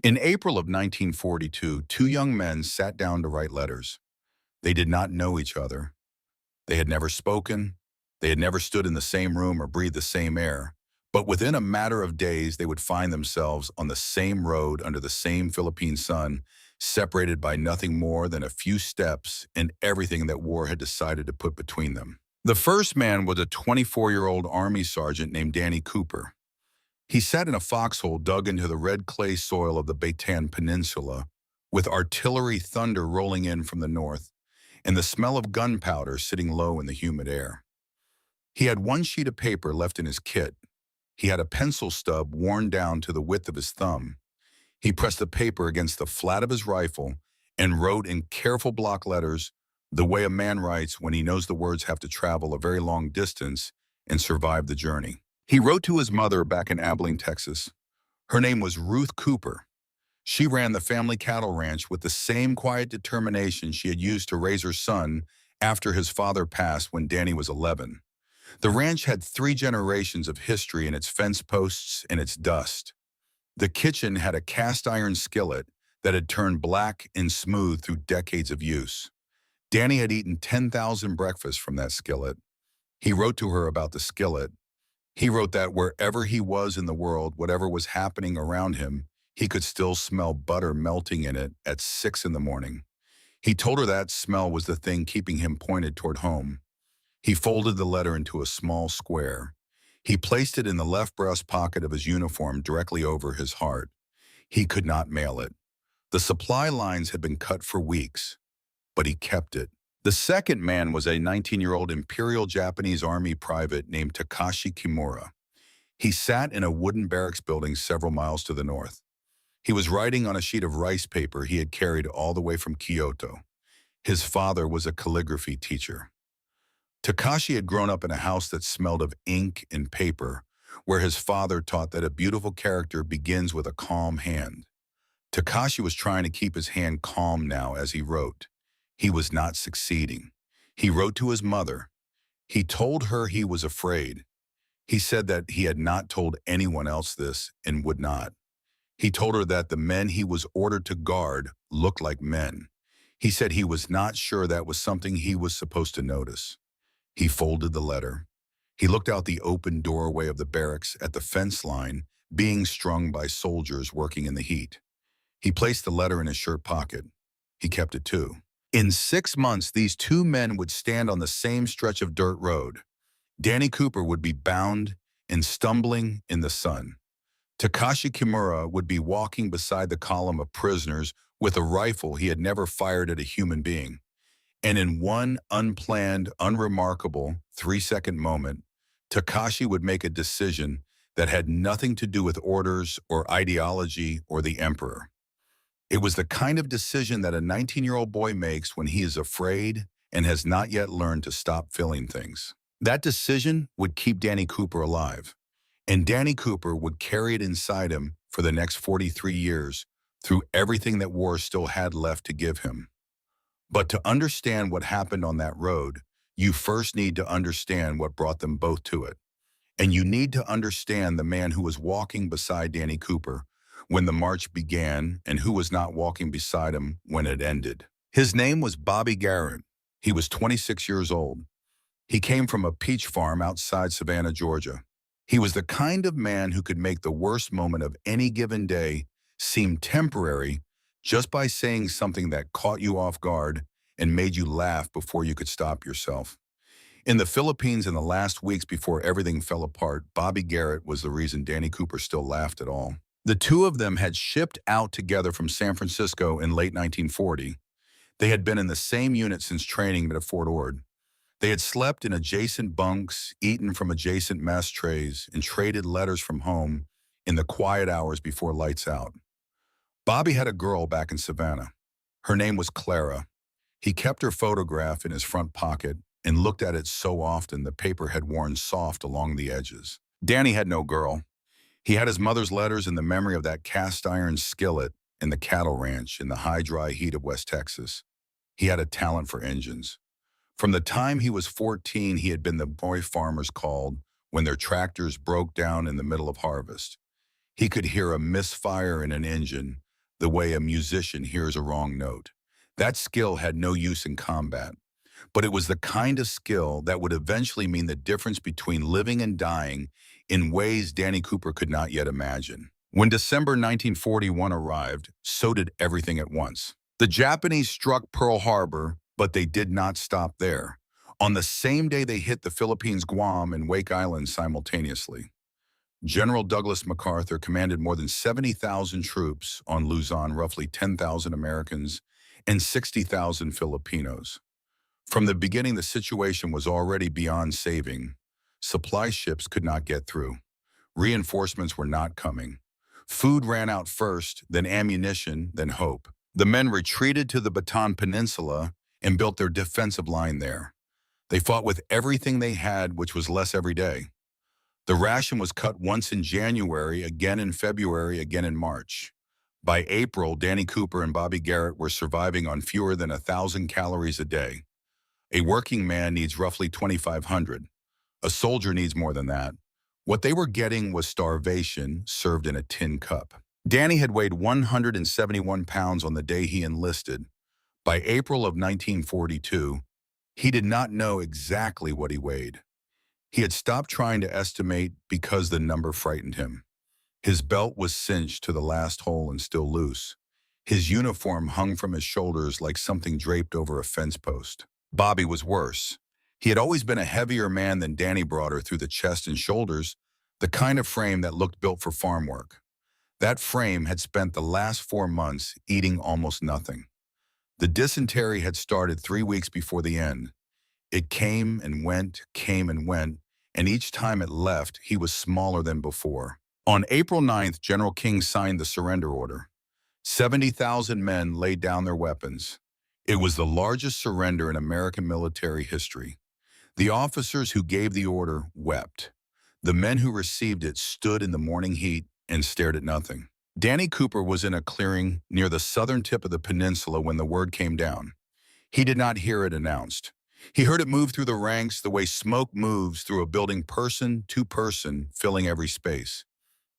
In April of 1942, two young men sat down to write letters. They did not know each other. They had never spoken. They had never stood in the same room or breathed the same air. But within a matter of days, they would find themselves on the same road under the same Philippine sun, separated by nothing more than a few steps and everything that war had decided to put between them. The first man was a 24-year-old Army sergeant named Danny Cooper. He sat in a foxhole dug into the red clay soil of the Bataan Peninsula, with artillery thunder rolling in from the north and the smell of gunpowder sitting low in the humid air. He had one sheet of paper left in his kit. He had a pencil stub worn down to the width of his thumb. He pressed the paper against the flat of his rifle and wrote in careful block letters the way a man writes when he knows the words have to travel a very long distance and survive the journey. He wrote to his mother back in Abilene, Texas. Her name was Ruth Cooper. She ran the family cattle ranch with the same quiet determination she had used to raise her son after his father passed when Danny was 11. The ranch had 3 generations of history in its fence posts and its dust. The kitchen had a cast iron skillet that had turned black and smooth through decades of use. Danny had eaten 10,000 breakfasts from that skillet. He wrote to her about the skillet. He wrote that wherever he was in the world, whatever was happening around him, he could still smell butter melting in it at 6 in the morning. He told her that smell was the thing keeping him pointed toward home. He folded the letter into a small square. He placed it in the left breast pocket of his uniform directly over his heart. He could not mail it. The supply lines had been cut for weeks, but he kept it. The second man was a 19-year-old Imperial Japanese Army private named Takashi Kimura. He sat in a wooden barracks building several miles to the north. He was writing on a sheet of rice paper he had carried all the way from Kyoto. His father was a calligraphy teacher. Takashi had grown up in a house that smelled of ink and paper, where his father taught that a beautiful character begins with a calm hand. Takashi was trying to keep his hand calm now as he wrote. He was not succeeding. He wrote to his mother. He told her he was afraid. He said that he had not told anyone else this and would not. He told her that the men he was ordered to guard looked like men. He said he was not sure that was something he was supposed to notice. He folded the letter. He looked out the open doorway of the barracks at the fence line being strung by soldiers working in the heat. He placed the letter in his shirt pocket. He kept it too. In 6 months, these two men would stand on the same stretch of dirt road. Danny Cooper would be bound and stumbling in the sun. Takashi Kimura would be walking beside the column of prisoners with a rifle he had never fired at a human being. And in one unplanned, unremarkable 3-second moment, Takashi would make a decision that had nothing to do with orders or ideology or the emperor. It was the kind of decision that a 19-year-old boy makes when he is afraid and has not yet learned to stop feeling things. That decision would keep Danny Cooper alive, and Danny Cooper would carry it inside him for the next 43 years through everything that war still had left to give him. But to understand what happened on that road, you first need to understand what brought them both to it. And you need to understand the man who was walking beside Danny Cooper when the march began and who was not walking beside him when it ended. His name was Bobby Garrett. He was 26 years old. He came from a peach farm outside Savannah, Georgia. He was the kind of man who could make the worst moment of any given day seem temporary just by saying something that caught you off guard and made you laugh before you could stop yourself. In the Philippines in the last weeks before everything fell apart, Bobby Garrett was the reason Danny Cooper still laughed at all. The two of them had shipped out together from San Francisco in late 1940. They had been in the same unit since training at Fort Ord. They had slept in adjacent bunks, eaten from adjacent mess trays, and traded letters from home in the quiet hours before lights out. Bobby had a girl back in Savannah. Her name was Clara. He kept her photograph in his front pocket and looked at it so often the paper had worn soft along the edges. Danny had no girl. He had his mother's letters and the memory of that cast iron skillet in the cattle ranch in the high, dry heat of West Texas. He had a talent for engines. From the time he was 14, he had been the boy farmers called when their tractors broke down in the middle of harvest. He could hear a misfire in an engine, the way a musician hears a wrong note. That skill had no use in combat, but it was the kind of skill that would eventually mean the difference between living and dying in ways Danny Cooper could not yet imagine. When December 1941 arrived, so did everything at once. The Japanese struck Pearl Harbor, but they did not stop there. On the same day, they hit the Philippines, Guam, and Wake Island simultaneously. General Douglas MacArthur commanded more than 70,000 troops on Luzon, roughly 10,000 Americans and 60,000 Filipinos. From the beginning, the situation was already beyond saving. Supply ships could not get through. Reinforcements were not coming. Food ran out first, then ammunition, then hope. The men retreated to the Bataan Peninsula and built their defensive line there. They fought with everything they had, which was less every day. The ration was cut once in January, again in February, again in March. By April, Danny Cooper and Bobby Garrett were surviving on fewer than 1,000 calories a day. A working man needs roughly 2,500. A soldier needs more than that. What they were getting was starvation served in a tin cup. Danny had weighed 171 pounds on the day he enlisted. By April of 1942, he did not know exactly what he weighed. He had stopped trying to estimate because the number frightened him. His belt was cinched to the last hole and still loose. His uniform hung from his shoulders like something draped over a fence post. Bobby was worse. He had always been a heavier man than Danny, broader through the chest and shoulders, the kind of frame that looked built for farm work. That frame had spent the last 4 months eating almost nothing. The dysentery had started 3 weeks before the end. It came and went, and each time it left, he was smaller than before. On April 9th, General King signed the surrender order. 70,000 men laid down their weapons. It was the largest surrender in American military history. The officers who gave the order wept. The men who received it stood in the morning heat and stared at nothing. Danny Cooper was in a clearing near the southern tip of the peninsula when the word came down. He did not hear it announced. He heard it move through the ranks the way smoke moves through a building, person to person, filling every space.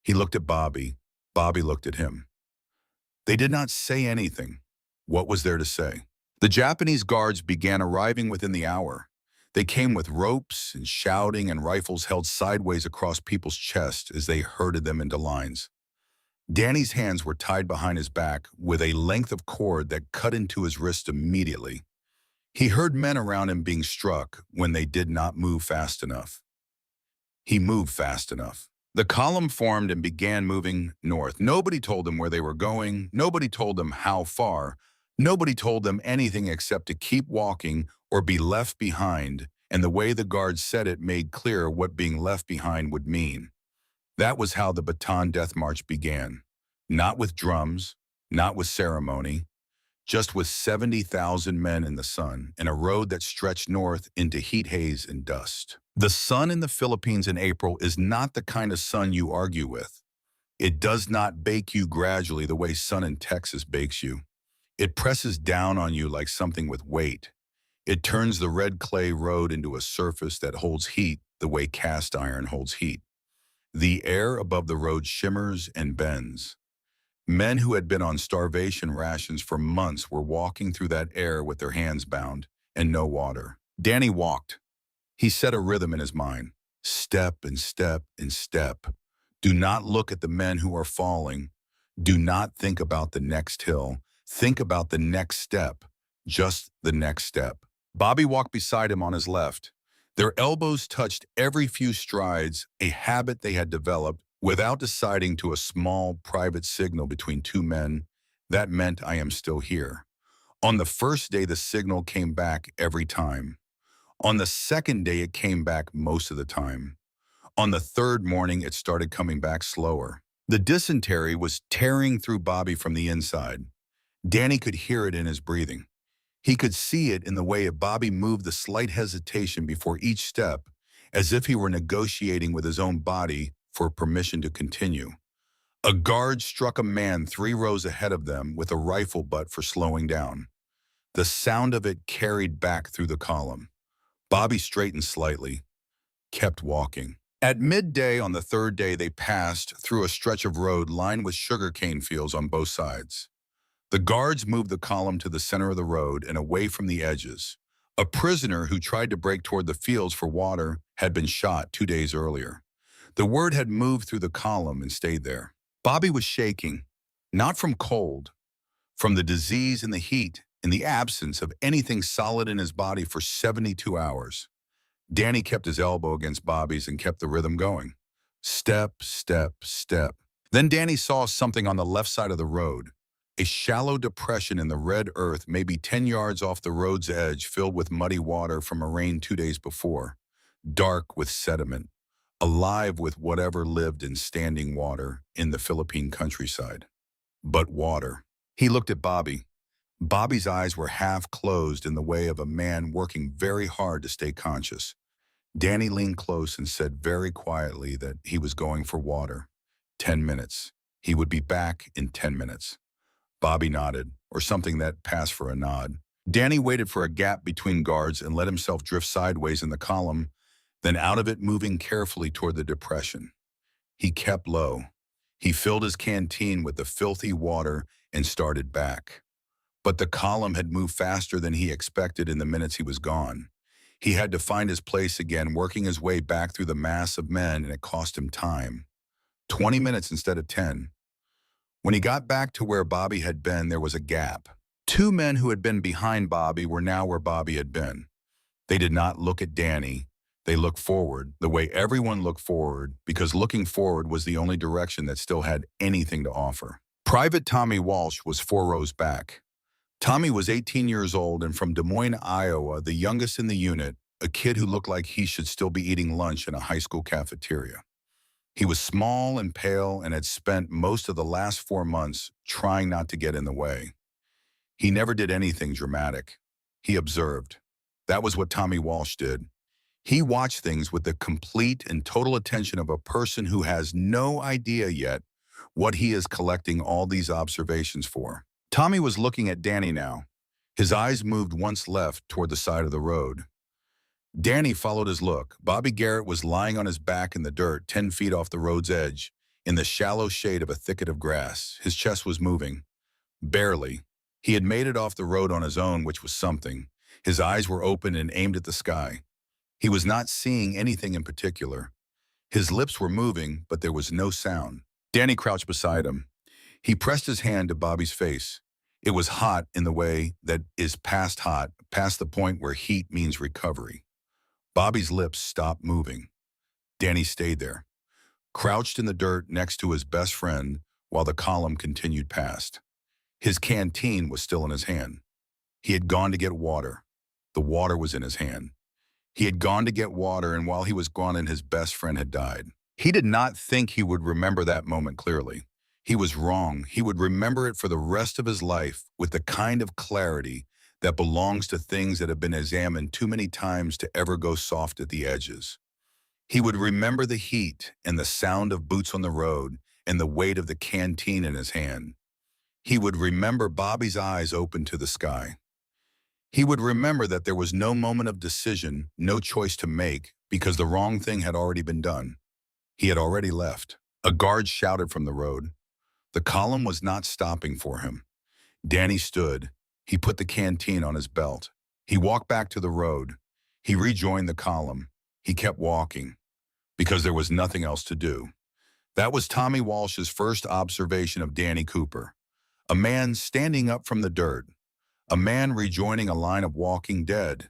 He looked at Bobby. Bobby looked at him. They did not say anything. What was there to say? The Japanese guards began arriving within the hour. They came with ropes and shouting and rifles held sideways across people's chests as they herded them into lines. Danny's hands were tied behind his back with a length of cord that cut into his wrist immediately. He heard men around him being struck when they did not move fast enough. He moved fast enough. The column formed and began moving north. Nobody told them where they were going. Nobody told them how far. Nobody told them anything except to keep walking or be left behind, and the way the guards said it made clear what being left behind would mean. That was how the Bataan Death March began. Not with drums, not with ceremony, just with 70,000 men in the sun and a road that stretched north into heat, haze, and dust. The sun in the Philippines in April is not the kind of sun you argue with. It does not bake you gradually the way sun in Texas bakes you. It presses down on you like something with weight. It turns the red clay road into a surface that holds heat the way cast iron holds heat. The air above the road shimmers and bends. Men who had been on starvation rations for months were walking through that air with their hands bound and no water. Danny walked. He set a rhythm in his mind. Step and step and step. Do not look at the men who are falling. Do not think about the next hill. Think about the next step. Just the next step. Bobby walked beside him on his left. Their elbows touched every few strides, a habit they had developed without deciding to a small private signal between two men. That meant I am still here. On the first day, the signal came back every time. On the second day, it came back most of the time. On the third morning, it started coming back slower. The dysentery was tearing through Bobby from the inside. Danny could hear it in his breathing. He could see it in the way Bobby moved the slight hesitation before each step, as if he were negotiating with his own body for permission to continue. A guard struck a man 3 rows ahead of them with a rifle butt for slowing down. The sound of it carried back through the column. Bobby straightened slightly, kept walking. At midday on the third day, they passed through a stretch of road lined with sugarcane fields on both sides. The guards moved the column to the center of the road and away from the edges. A prisoner who tried to break toward the fields for water had been shot 2 days earlier. The word had moved through the column and stayed there. Bobby was shaking, not from cold, from the disease and the heat and the absence of anything solid in his body for 72 hours. Danny kept his elbow against Bobby's and kept the rhythm going. Step, step, step. Then Danny saw something on the left side of the road, a shallow depression in the red earth maybe 10 yards off the road's edge filled with muddy water from a rain 2 days before, dark with sediment, alive with whatever lived in standing water in the Philippine countryside. But water. He looked at Bobby. Bobby's eyes were half closed in the way of a man working very hard to stay conscious. Danny leaned close and said very quietly that he was going for water. 10 minutes. He would be back in 10 minutes. Bobby nodded, or something that passed for a nod. Danny waited for a gap between guards and let himself drift sideways in the column, then out of it, moving carefully toward the depression. He kept low. He filled his canteen with the filthy water and started back. But the column had moved faster than he expected in the minutes he was gone. He had to find his place again, working his way back through the mass of men, and it cost him time. 20 minutes instead of 10. When he got back to where Bobby had been, there was a gap. 2 men who had been behind Bobby were now where Bobby had been. They did not look at Danny. They looked forward, the way everyone looked forward, because looking forward was the only direction that still had anything to offer. Private Tommy Walsh was 4 rows back. Tommy was 18 years old and from Des Moines, Iowa, the youngest in the unit, a kid who looked like he should still be eating lunch in a high school cafeteria. He was small and pale and had spent most of the last 4 months trying not to get in the way. He never did anything dramatic. He observed. That was what Tommy Walsh did. He watched things with the complete and total attention of a person who has no idea yet what he is collecting all these observations for. Tommy was looking at Danny now. His eyes moved once left toward the side of the road. Danny followed his look. Bobby Garrett was lying on his back in the dirt 10 feet off the road's edge, in the shallow shade of a thicket of grass. His chest was moving. Barely. He had made it off the road on his own, which was something. His eyes were open and aimed at the sky. He was not seeing anything in particular. His lips were moving, but there was no sound. Danny crouched beside him. He pressed his hand to Bobby's face. It was hot in the way that is past hot, past the point where heat means recovery. Bobby's lips stopped moving. Danny stayed there, crouched in the dirt next to his best friend while the column continued past. His canteen was still in his hand. He had gone to get water. The water was in his hand. He had gone to get water, and while he was gone and his best friend had died. He did not think he would remember that moment clearly. He was wrong. He would remember it for the rest of his life with the kind of clarity that belongs to things that have been examined too many times to ever go soft at the edges. He would remember the heat and the sound of boots on the road and the weight of the canteen in his hand. He would remember Bobby's eyes open to the sky. He would remember that there was no moment of decision, no choice to make, because the wrong thing had already been done. He had already left. A guard shouted from the road. The column was not stopping for him. Danny stood. He put the canteen on his belt. He walked back to the road. He rejoined the column. He kept walking, because there was nothing else to do. That was Tommy Walsh's first observation of Danny Cooper. A man standing up from the dirt. A man rejoining a line of walking dead.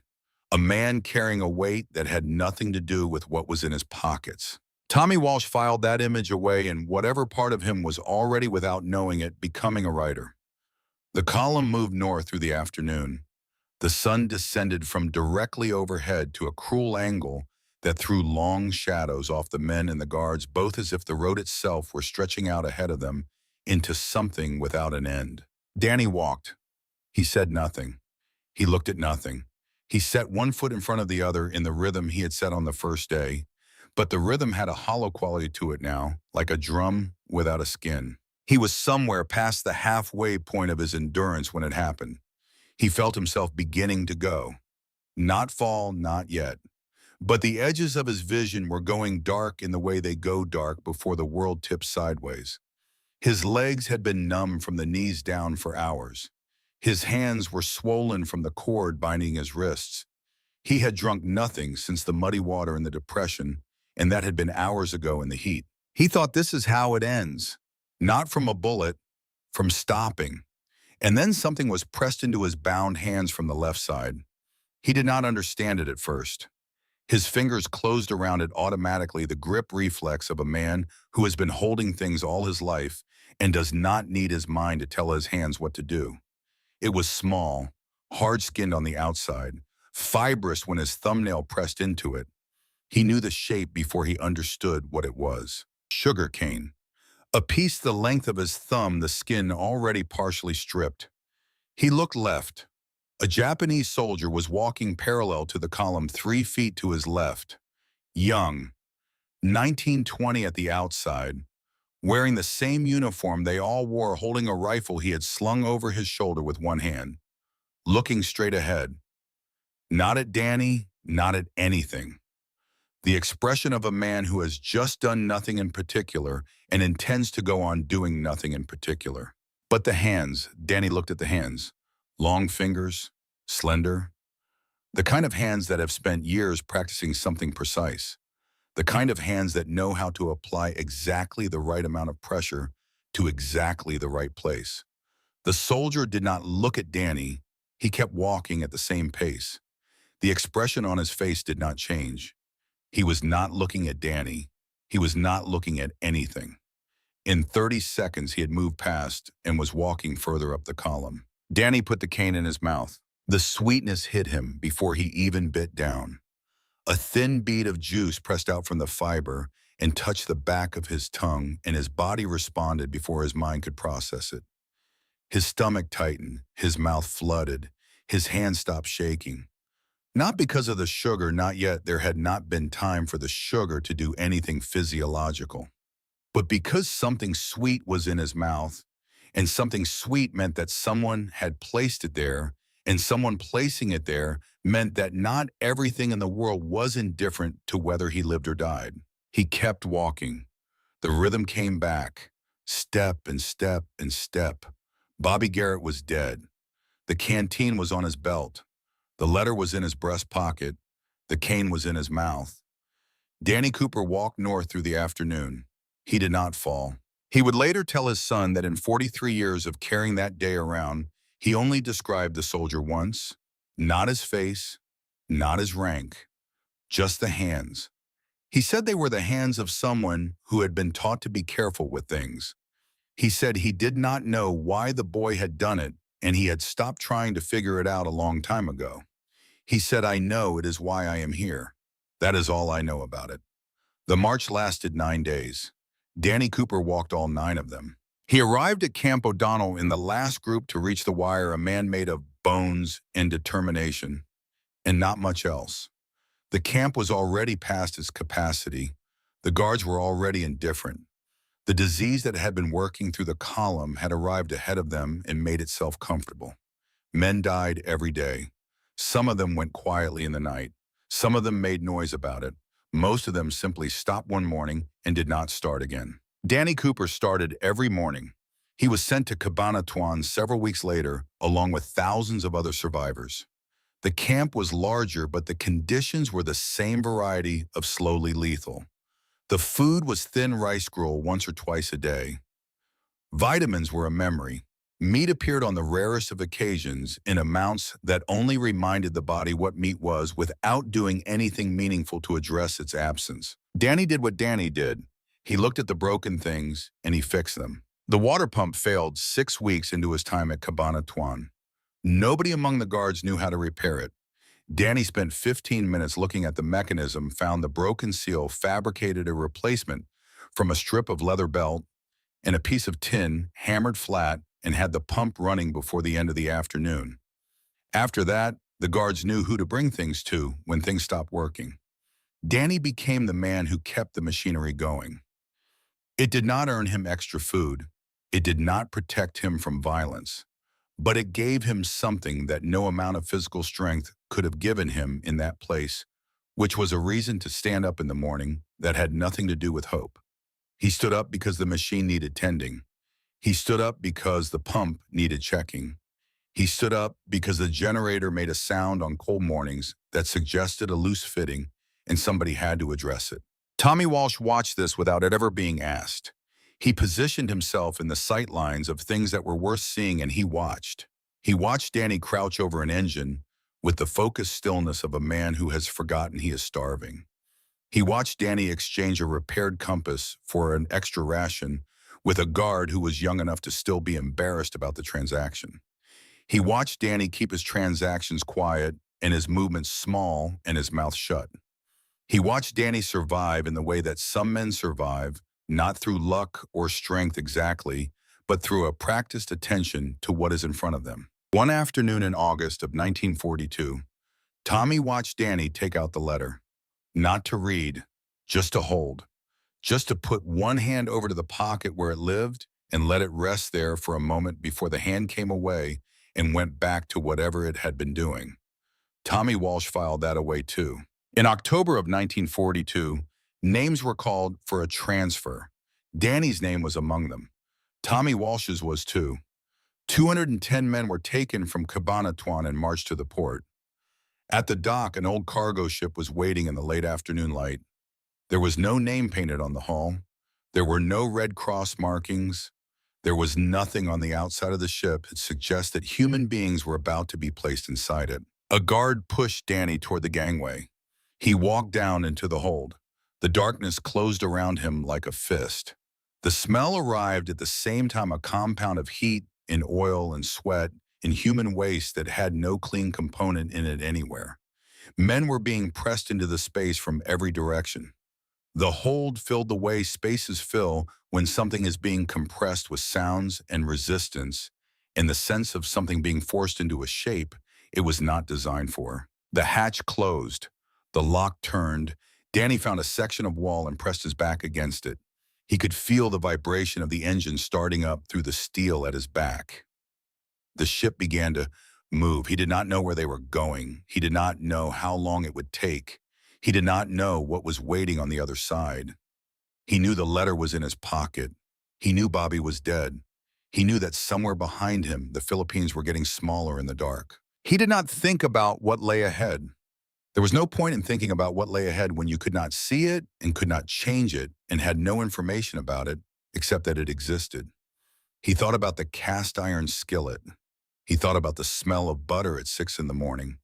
A man carrying a weight that had nothing to do with what was in his pockets. Tommy Walsh filed that image away, and whatever part of him was already, without knowing it, becoming a writer. The column moved north through the afternoon. The sun descended from directly overhead to a cruel angle that threw long shadows off the men and the guards, both as if the road itself were stretching out ahead of them into something without an end. Danny walked. He said nothing. He looked at nothing. He set one foot in front of the other in the rhythm he had set on the first day. But the rhythm had a hollow quality to it now, like a drum without a skin. He was somewhere past the halfway point of his endurance when it happened. He felt himself beginning to go. Not fall, not yet. But the edges of his vision were going dark in the way they go dark before the world tips sideways. His legs had been numb from the knees down for hours. His hands were swollen from the cord binding his wrists. He had drunk nothing since the muddy water in the depression, and that had been hours ago in the heat. He thought this is how it ends. Not from a bullet, from stopping. And then something was pressed into his bound hands from the left side. He did not understand it at first. His fingers closed around it automatically, the grip reflex of a man who has been holding things all his life and does not need his mind to tell his hands what to do. It was small, hard-skinned on the outside, fibrous when his thumbnail pressed into it. He knew the shape before he understood what it was. Sugarcane. A piece the length of his thumb, the skin already partially stripped. He looked left. A Japanese soldier was walking parallel to the column 3 feet to his left. Young, 1920 at the outside, wearing the same uniform they all wore, holding a rifle he had slung over his shoulder with one hand, looking straight ahead. Not at Danny, not at anything. The expression of a man who has just done nothing in particular and intends to go on doing nothing in particular. But the hands, Danny looked at the hands. Long fingers, slender. The kind of hands that have spent years practicing something precise. The kind of hands that know how to apply exactly the right amount of pressure to exactly the right place. The soldier did not look at Danny. He kept walking at the same pace. The expression on his face did not change. He was not looking at Danny. He was not looking at anything. In 30 seconds, he had moved past and was walking further up the column. Danny put the cane in his mouth. The sweetness hit him before he even bit down. A thin bead of juice pressed out from the fiber and touched the back of his tongue, and his body responded before his mind could process it. His stomach tightened, his mouth flooded, his hand stopped shaking. Not because of the sugar, not yet. There had not been time for the sugar to do anything physiological. But because something sweet was in his mouth, and something sweet meant that someone had placed it there, and someone placing it there meant that not everything in the world was indifferent to whether he lived or died. He kept walking. The rhythm came back, step and step and step. Bobby Garrett was dead. The canteen was on his belt. The letter was in his breast pocket. The cane was in his mouth. Danny Cooper walked north through the afternoon. He did not fall. He would later tell his son that in 43 years of carrying that day around, he only described the soldier once, not his face, not his rank, just the hands. He said they were the hands of someone who had been taught to be careful with things. He said he did not know why the boy had done it, and he had stopped trying to figure it out a long time ago. He said, "I know it is why I am here. That is all I know about it." The march lasted 9 days. Danny Cooper walked all 9 of them. He arrived at Camp O'Donnell in the last group to reach the wire, a man made of bones and determination, and not much else. The camp was already past its capacity. The guards were already indifferent. The disease that had been working through the column had arrived ahead of them and made itself comfortable. Men died every day. Some of them went quietly in the night. Some of them made noise about it. Most of them simply stopped one morning and did not start again. Danny Cooper started every morning. He was sent to Cabanatuan several weeks later, along with thousands of other survivors. The camp was larger, but the conditions were the same variety of slowly lethal. The food was thin rice gruel once or twice a day. Vitamins were a memory. Meat appeared on the rarest of occasions in amounts that only reminded the body what meat was without doing anything meaningful to address its absence. Danny did what Danny did. He looked at the broken things and he fixed them. The water pump failed 6 weeks into his time at Cabanatuan. Nobody among the guards knew how to repair it. Danny spent 15 minutes looking at the mechanism, found the broken seal, fabricated a replacement from a strip of leather belt and a piece of tin, hammered flat, and had the pump running before the end of the afternoon. After that, the guards knew who to bring things to when things stopped working. Danny became the man who kept the machinery going. It did not earn him extra food. It did not protect him from violence. But it gave him something that no amount of physical strength could have given him in that place which was a reason to stand up in the morning that had nothing to do with hope. He stood up because the machine needed tending. He stood up because the pump needed checking. He stood up because the generator made a sound on cold mornings that suggested a loose fitting, and somebody had to address it. Tommy Walsh watched this without it ever being asked. He positioned himself in the sight lines of things that were worth seeing, and he watched. He watched Danny crouch over an engine with the focused stillness of a man who has forgotten he is starving. He watched Danny exchange a repaired compass for an extra ration with a guard who was young enough to still be embarrassed about the transaction. He watched Danny keep his transactions quiet and his movements small and his mouth shut. He watched Danny survive in the way that some men survive, not through luck or strength exactly, but through a practiced attention to what is in front of them. One afternoon in August of 1942, Tommy watched Danny take out the letter. Not to read, just to hold. Just to put one hand over to the pocket where it lived and let it rest there for a moment before the hand came away and went back to whatever it had been doing. Tommy Walsh filed that away too. In October of 1942, names were called for a transfer. Danny's name was among them. Tommy Walsh's was too. 210 men were taken from Cabanatuan and marched to the port. At the dock, an old cargo ship was waiting in the late afternoon light. There was no name painted on the hull. There were no Red Cross markings. There was nothing on the outside of the ship that suggests that human beings were about to be placed inside it. A guard pushed Danny toward the gangway. He walked down into the hold. The darkness closed around him like a fist. The smell arrived at the same time, a compound of heat and oil and sweat and human waste that had no clean component in it anywhere. Men were being pressed into the space from every direction. The hold filled the way spaces fill when something is being compressed with sounds and resistance and the sense of something being forced into a shape it was not designed for. The hatch closed. The lock turned. Danny found a section of wall and pressed his back against it. He could feel the vibration of the engine starting up through the steel at his back. The ship began to move. He did not know where they were going. He did not know how long it would take. He did not know what was waiting on the other side. He knew the letter was in his pocket. He knew Bobby was dead. He knew that somewhere behind him, the Philippines were getting smaller in the dark. He did not think about what lay ahead. There was no point in thinking about what lay ahead when you could not see it and could not change it and had no information about it except that it existed. He thought about the cast iron skillet. He thought about the smell of butter at 6 in the morning.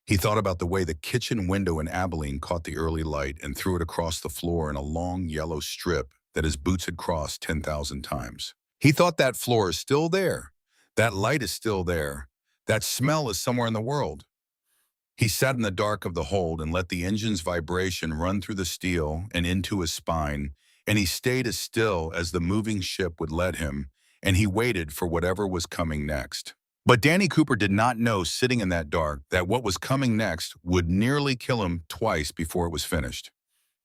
He thought about the way the kitchen window in Abilene caught the early light and threw it across the floor in a long yellow strip that his boots had crossed 10,000 times. He thought that floor is still there. That light is still there. That smell is somewhere in the world. He sat in the dark of the hold and let the engine's vibration run through the steel and into his spine, and he stayed as still as the moving ship would let him, and he waited for whatever was coming next. But Danny Cooper did not know, sitting in that dark, that what was coming next would nearly kill him twice before it was finished.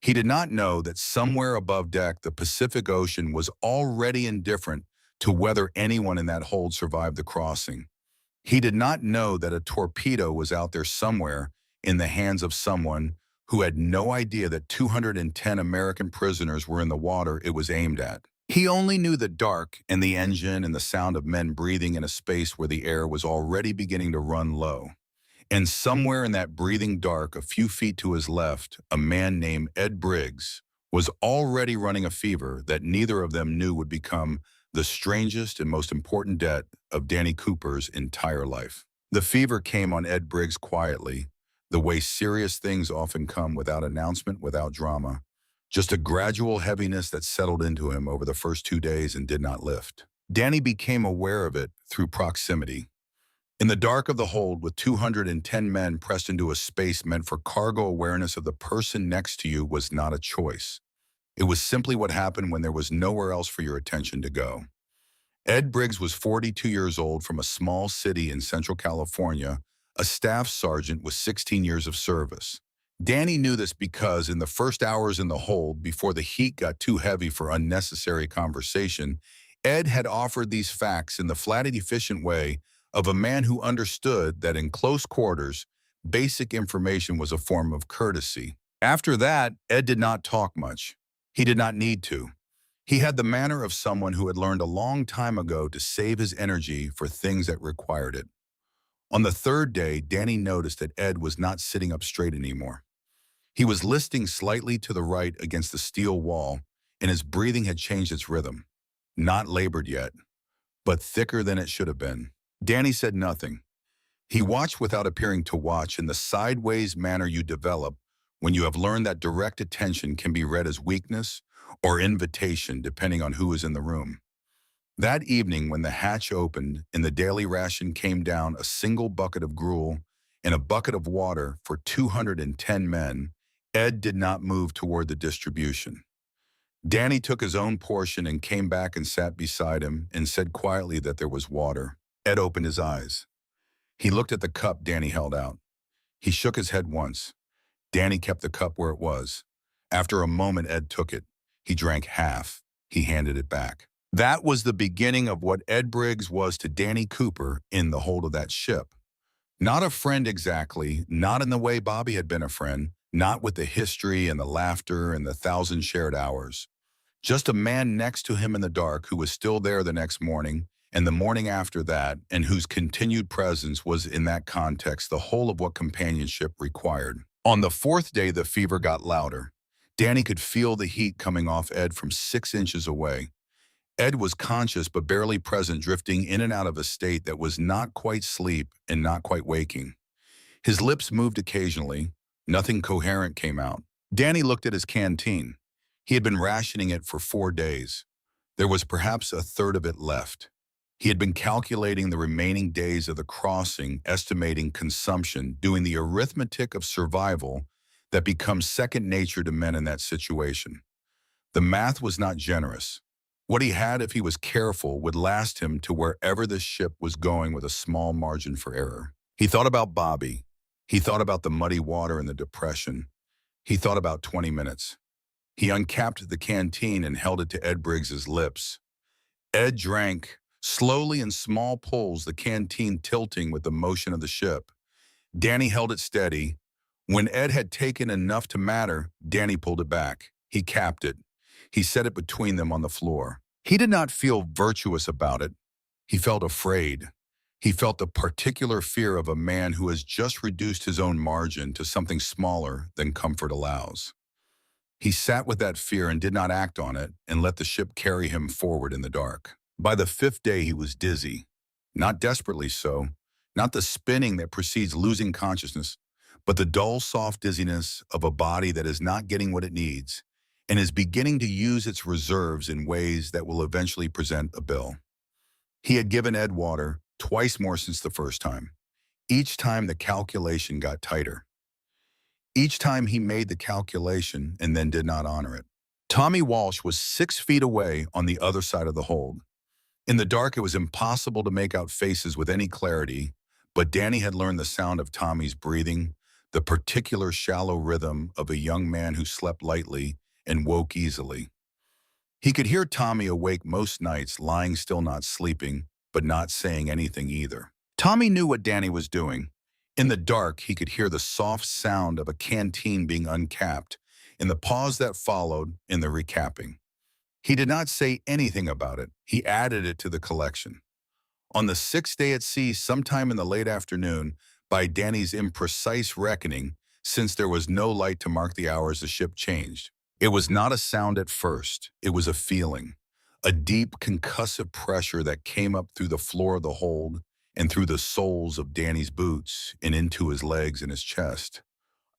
He did not know that somewhere above deck, the Pacific Ocean was already indifferent to whether anyone in that hold survived the crossing. He did not know that a torpedo was out there somewhere in the hands of someone who had no idea that 210 American prisoners were in the water it was aimed at. He only knew the dark and the engine and the sound of men breathing in a space where the air was already beginning to run low. And somewhere in that breathing dark, a few feet to his left, a man named Ed Briggs was already running a fever that neither of them knew would become the strangest and most important debt of Danny Cooper's entire life. The fever came on Ed Briggs quietly, the way serious things often come without announcement, without drama. Just a gradual heaviness that settled into him over the first 2 days and did not lift. Danny became aware of it through proximity. In the dark of the hold, with 210 men pressed into a space meant for cargo, awareness of the person next to you was not a choice. It was simply what happened when there was nowhere else for your attention to go. Ed Briggs was 42 years old from a small city in Central California, a staff sergeant with 16 years of service. Danny knew this because in the first hours in the hold, before the heat got too heavy for unnecessary conversation, Ed had offered these facts in the flat and efficient way of a man who understood that in close quarters, Basic information was a form of courtesy. After that, Ed did not talk much. He did not need to. He had the manner of someone who had learned a long time ago to save his energy for things that required it. On the third day, Danny noticed that Ed was not sitting up straight anymore. He was listing slightly to the right against the steel wall, and his breathing had changed its rhythm. Not labored yet, but thicker than it should have been. Danny said nothing. He watched without appearing to watch in the sideways manner you develop when you have learned that direct attention can be read as weakness or invitation depending on who is in the room. That evening when the hatch opened and the daily ration came down a single bucket of gruel and a bucket of water for 210 men, Ed did not move toward the distribution. Danny took his own portion and came back and sat beside him and said quietly that there was water. Ed opened his eyes. He looked at the cup Danny held out. He shook his head once. Danny kept the cup where it was. After a moment, Ed took it. He drank half. He handed it back. That was the beginning of what Ed Briggs was to Danny Cooper in the hold of that ship. Not a friend exactly, not in the way Bobby had been a friend, not with the history and the laughter and the 1,000 shared hours. Just a man next to him in the dark who was still there the next morning and the morning after that, and whose continued presence was in that context the whole of what companionship required. On the fourth day, the fever got louder. Danny could feel the heat coming off Ed from 6 inches away. Ed was conscious but barely present, drifting in and out of a state that was not quite sleep and not quite waking. His lips moved occasionally. Nothing coherent came out. Danny looked at his canteen. He had been rationing it for 4 days. There was perhaps a third of it left. He had been calculating the remaining days of the crossing, estimating consumption, doing the arithmetic of survival that becomes second nature to men in that situation. The math was not generous. What he had, if he was careful, would last him to wherever the ship was going with a small margin for error. He thought about Bobby. He thought about the muddy water and the depression. He thought about 20 minutes. He uncapped the canteen and held it to Ed Briggs's lips. Ed drank, slowly in small pulls, the canteen tilting with the motion of the ship. Danny held it steady. When Ed had taken enough to matter, Danny pulled it back. He capped it. He set it between them on the floor. He did not feel virtuous about it. He felt afraid. He felt the particular fear of a man who has just reduced his own margin to something smaller than comfort allows. He sat with that fear and did not act on it and let the ship carry him forward in the dark. By the 5th day, he was dizzy. Not desperately so, not the spinning that precedes losing consciousness, but the dull, soft dizziness of a body that is not getting what it needs and is beginning to use its reserves in ways that will eventually present a bill. He had given Ed water, twice more since the first time. Each time the calculation got tighter. Each time he made the calculation and then did not honor it. Tommy Walsh was 6 feet away on the other side of the hold. In the dark, it was impossible to make out faces with any clarity, but Danny had learned the sound of Tommy's breathing, the particular shallow rhythm of a young man who slept lightly and woke easily. He could hear Tommy awake most nights, lying still not sleeping, but not saying anything either. Tommy knew what Danny was doing. In the dark, he could hear the soft sound of a canteen being uncapped, in the pause that followed, in the recapping. He did not say anything about it. He added it to the collection. On the 6th day at sea, sometime in the late afternoon, by Danny's imprecise reckoning, since there was no light to mark the hours, the ship changed. It was not a sound at first. It was a feeling, a deep concussive pressure that came up through the floor of the hold and through the soles of Danny's boots and into his legs and his chest.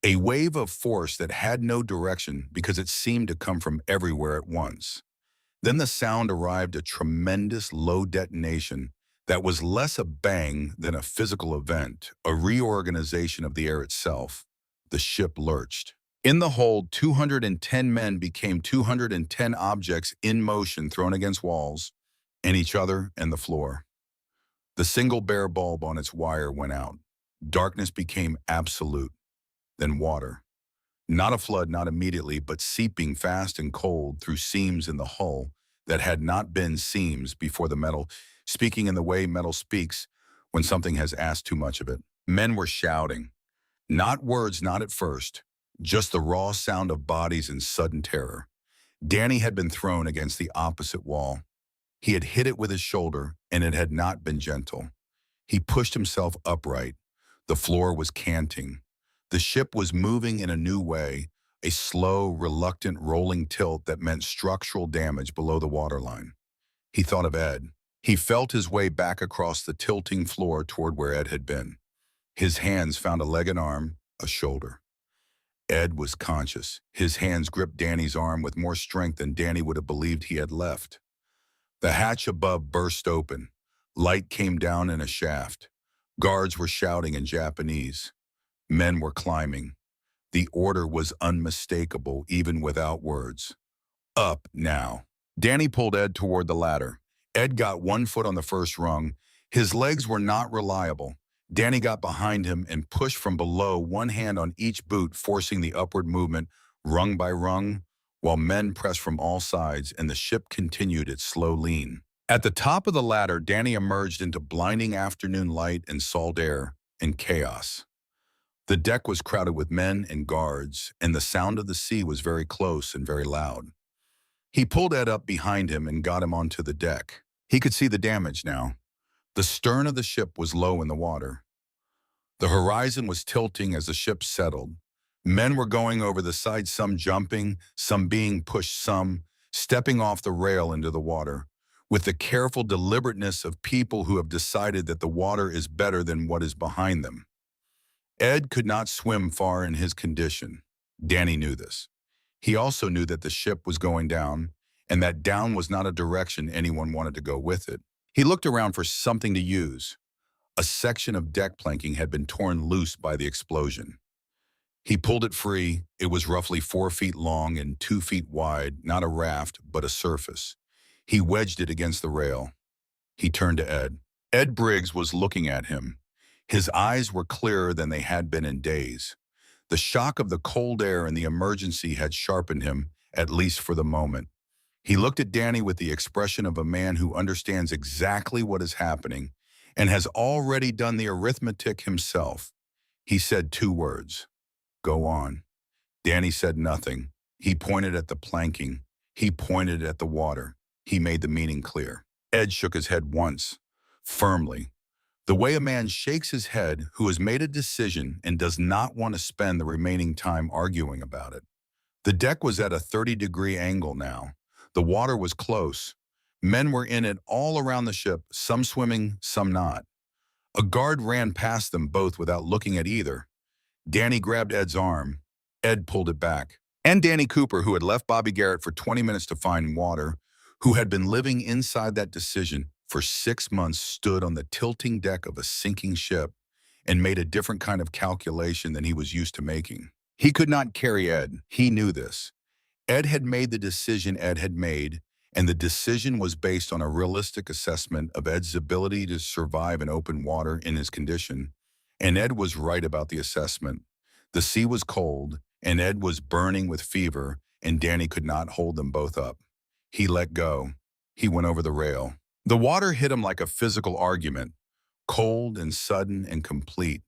A wave of force that had no direction because it seemed to come from everywhere at once. Then the sound arrived, a tremendous low detonation that was less a bang than a physical event, a reorganization of the air itself. The ship lurched. In the hold, 210 men became 210 objects in motion thrown against walls and each other and the floor. The single bare bulb on its wire went out. Darkness became absolute. Then water. Not a flood, not immediately, but seeping fast and cold through seams in the hull that had not been seams before the metal, speaking in the way metal speaks when something has asked too much of it. Men were shouting. Not words, not at first. Just the raw sound of bodies and sudden terror. Danny had been thrown against the opposite wall. He had hit it with his shoulder, and it had not been gentle. He pushed himself upright. The floor was canting. The ship was moving in a new way, a slow, reluctant rolling tilt that meant structural damage below the waterline. He thought of Ed. He felt his way back across the tilting floor toward where Ed had been. His hands found a leg and arm, a shoulder. Ed was conscious. His hands gripped Danny's arm with more strength than Danny would have believed he had left. The hatch above burst open. Light came down in a shaft. Guards were shouting in Japanese. Men were climbing. The order was unmistakable, even without words. Up now. Danny pulled Ed toward the ladder. Ed got one foot on the first rung. His legs were not reliable. Danny got behind him and pushed from below, one hand on each boot, forcing the upward movement, rung by rung, while men pressed from all sides and the ship continued its slow lean. At the top of the ladder, Danny emerged into blinding afternoon light and salt air and chaos. The deck was crowded with men and guards, and the sound of the sea was very close and very loud. He pulled Ed up behind him and got him onto the deck. He could see the damage now. The stern of the ship was low in the water. The horizon was tilting as the ship settled. Men were going over the side, some jumping, some being pushed, some stepping off the rail into the water, with the careful deliberateness of people who have decided that the water is better than what is behind them. Ed could not swim far in his condition. Danny knew this. He also knew that the ship was going down, and that down was not a direction anyone wanted to go with it. He looked around for something to use. A section of deck planking had been torn loose by the explosion. He pulled it free. It was roughly 4 feet long and 2 feet wide, not a raft, but a surface. He wedged it against the rail. He turned to Ed. Ed Briggs was looking at him. His eyes were clearer than they had been in days. The shock of the cold air and the emergency had sharpened him, at least for the moment. He looked at Danny with the expression of a man who understands exactly what is happening and has already done the arithmetic himself. He said 2 words. Go on. Danny said nothing. He pointed at the planking. He pointed at the water. He made the meaning clear. Ed shook his head once, firmly. The way a man shakes his head who has made a decision and does not want to spend the remaining time arguing about it. The deck was at a 30-degree angle now. The water was close. Men were in it all around the ship, some swimming, some not. A guard ran past them both without looking at either. Danny grabbed Ed's arm. Ed pulled it back. And Danny Cooper, who had left Bobby Garrett for 20 minutes to find water, who had been living inside that decision for 6 months, stood on the tilting deck of a sinking ship and made a different kind of calculation than he was used to making. He could not carry Ed. He knew this. Ed had made the decision Ed had made, and the decision was based on a realistic assessment of Ed's ability to survive in open water in his condition. And Ed was right about the assessment. The sea was cold, and Ed was burning with fever, and Danny could not hold them both up. He let go. He went over the rail. The water hit him like a physical argument, cold and sudden and complete.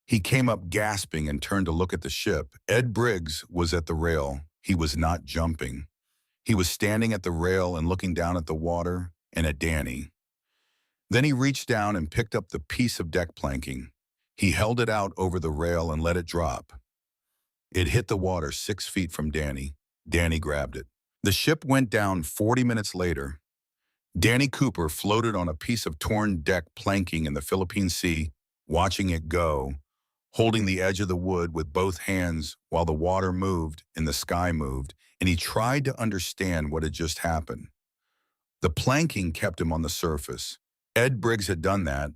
He came up gasping and turned to look at the ship. Ed Briggs was at the rail. He was not jumping. He was standing at the rail and looking down at the water and at Danny. Then he reached down and picked up the piece of deck planking. He held it out over the rail and let it drop. It hit the water 6 feet from Danny. Danny grabbed it. The ship went down 40 minutes later. Danny Cooper floated on a piece of torn deck planking in the Philippine Sea, watching it go, holding the edge of the wood with both hands while the water moved and the sky moved, and he tried to understand what had just happened. The planking kept him on the surface. Ed Briggs had done that.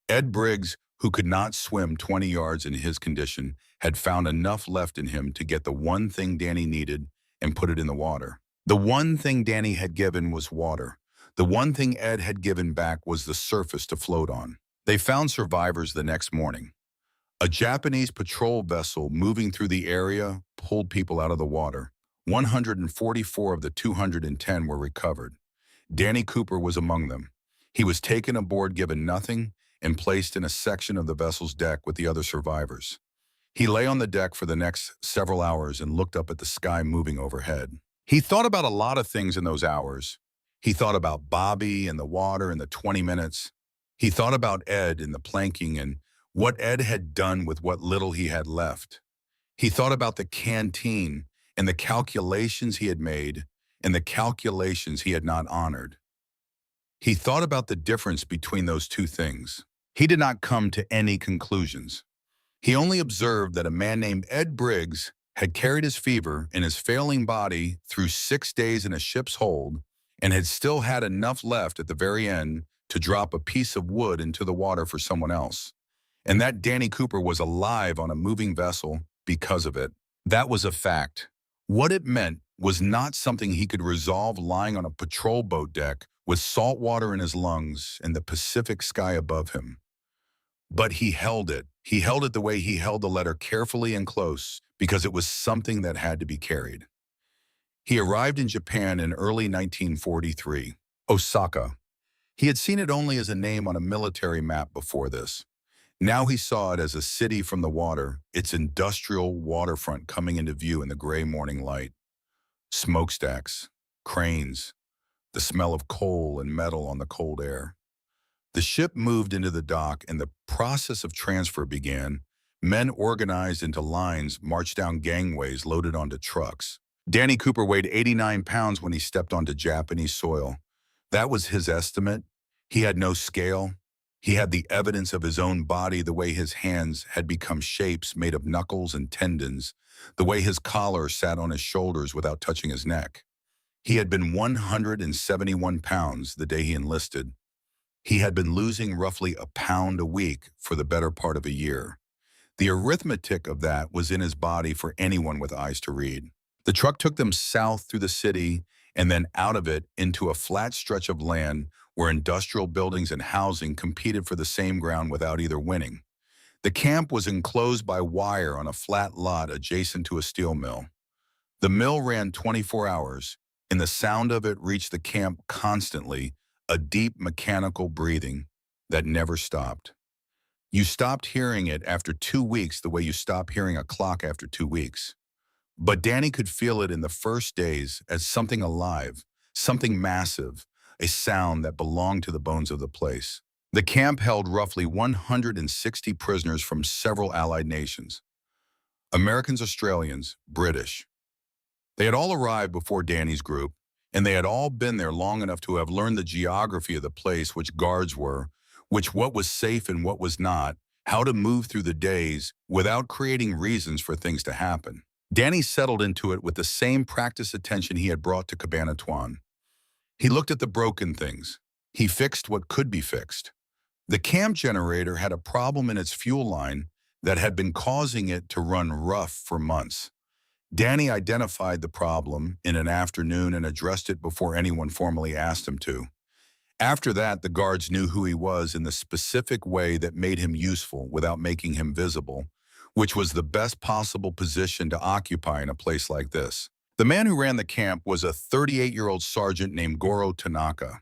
Ed Briggs, who could not swim 20 yards in his condition, had found enough left in him to get the one thing Danny needed and put it in the water. The one thing Danny had given was water. The one thing Ed had given back was the surface to float on. They found survivors the next morning. A Japanese patrol vessel moving through the area pulled people out of the water. 144 of the 210 were recovered. Danny Cooper was among them. He was taken aboard, given nothing, and placed in a section of the vessel's deck with the other survivors. He lay on the deck for the next several hours and looked up at the sky moving overhead. He thought about a lot of things in those hours. He thought about Bobby and the water and the 20 minutes. He thought about Ed and the planking and what Ed had done with what little he had left. He thought about the canteen and the calculations he had made and the calculations he had not honored. He thought about the difference between those two things. He did not come to any conclusions. He only observed that a man named Ed Briggs had carried his fever and his failing body through 6 days in a ship's hold and had still had enough left at the very end to drop a piece of wood into the water for someone else. And that Danny Cooper was alive on a moving vessel because of it. That was a fact. What it meant was not something he could resolve lying on a patrol boat deck with salt water in his lungs and the Pacific sky above him. But he held it. He held it the way he held the letter, carefully and close, because it was something that had to be carried. He arrived in Japan in early 1943, Osaka. He had seen it only as a name on a military map before this. Now he saw it as a city from the water, its industrial waterfront coming into view in the gray morning light. Smokestacks, cranes, the smell of coal and metal on the cold air. The ship moved into the dock and the process of transfer began. Men organized into lines marched down gangways loaded onto trucks. Danny Cooper weighed 89 pounds when he stepped onto Japanese soil. That was his estimate. He had no scale. He had the evidence of his own body, the way his hands had become shapes made of knuckles and tendons, the way his collar sat on his shoulders without touching his neck. He had been 171 pounds the day he enlisted. He had been losing roughly a pound a week for the better part of a year. The arithmetic of that was in his body for anyone with eyes to read. The truck took them south through the city and then out of it into a flat stretch of land where industrial buildings and housing competed for the same ground without either winning. The camp was enclosed by wire on a flat lot adjacent to a steel mill. The mill ran 24 hours, and the sound of it reached the camp constantly, a deep mechanical breathing that never stopped. You stopped hearing it after 2 weeks the way you stop hearing a clock after 2 weeks. But Danny could feel it in the first days as something alive, something massive, a sound that belonged to the bones of the place. The camp held roughly 160 prisoners from several allied nations. Americans, Australians, British. They had all arrived before Danny's group, and they had all been there long enough to have learned the geography of the place, which guards were, what was safe and what was not, how to move through the days without creating reasons for things to happen. Danny settled into it with the same practiced attention he had brought to Cabana Tuan. He looked at the broken things. He fixed what could be fixed. The camp generator had a problem in its fuel line that had been causing it to run rough for months. Danny identified the problem in an afternoon and addressed it before anyone formally asked him to. After that, the guards knew who he was in the specific way that made him useful without making him visible, which was the best possible position to occupy in a place like this. The man who ran the camp was a 38-year-old sergeant named Goro Tanaka.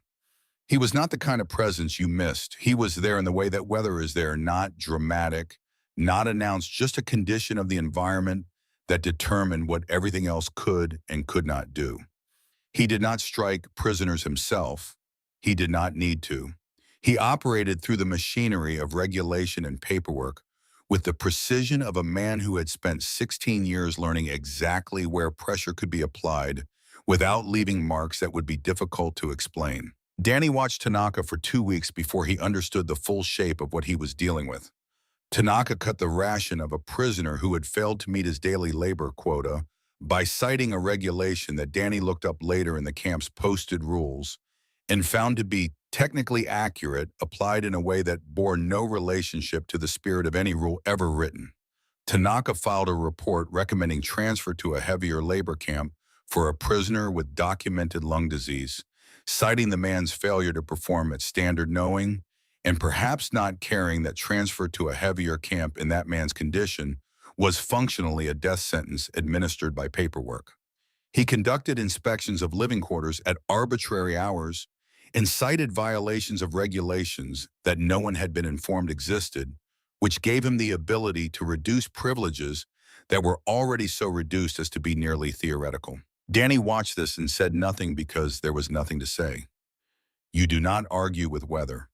He was not the kind of presence you missed. He was there in the way that weather is there, not dramatic, not announced, just a condition of the environment that determined what everything else could and could not do. He did not strike prisoners himself. He did not need to. He operated through the machinery of regulation and paperwork with the precision of a man who had spent 16 years learning exactly where pressure could be applied without leaving marks that would be difficult to explain. Danny watched Tanaka for 2 weeks before he understood the full shape of what he was dealing with. Tanaka cut the ration of a prisoner who had failed to meet his daily labor quota by citing a regulation that Danny looked up later in the camp's posted rules and found to be technically accurate, applied in a way that bore no relationship to the spirit of any rule ever written. Tanaka filed a report recommending transfer to a heavier labor camp for a prisoner with documented lung disease, citing the man's failure to perform at standard, knowing and perhaps not caring that transfer to a heavier camp in that man's condition was functionally a death sentence administered by paperwork. He conducted inspections of living quarters at arbitrary hours and cited violations of regulations that no one had been informed existed, which gave him the ability to reduce privileges that were already so reduced as to be nearly theoretical. Danny watched this and said nothing because there was nothing to say. You do not argue with weather.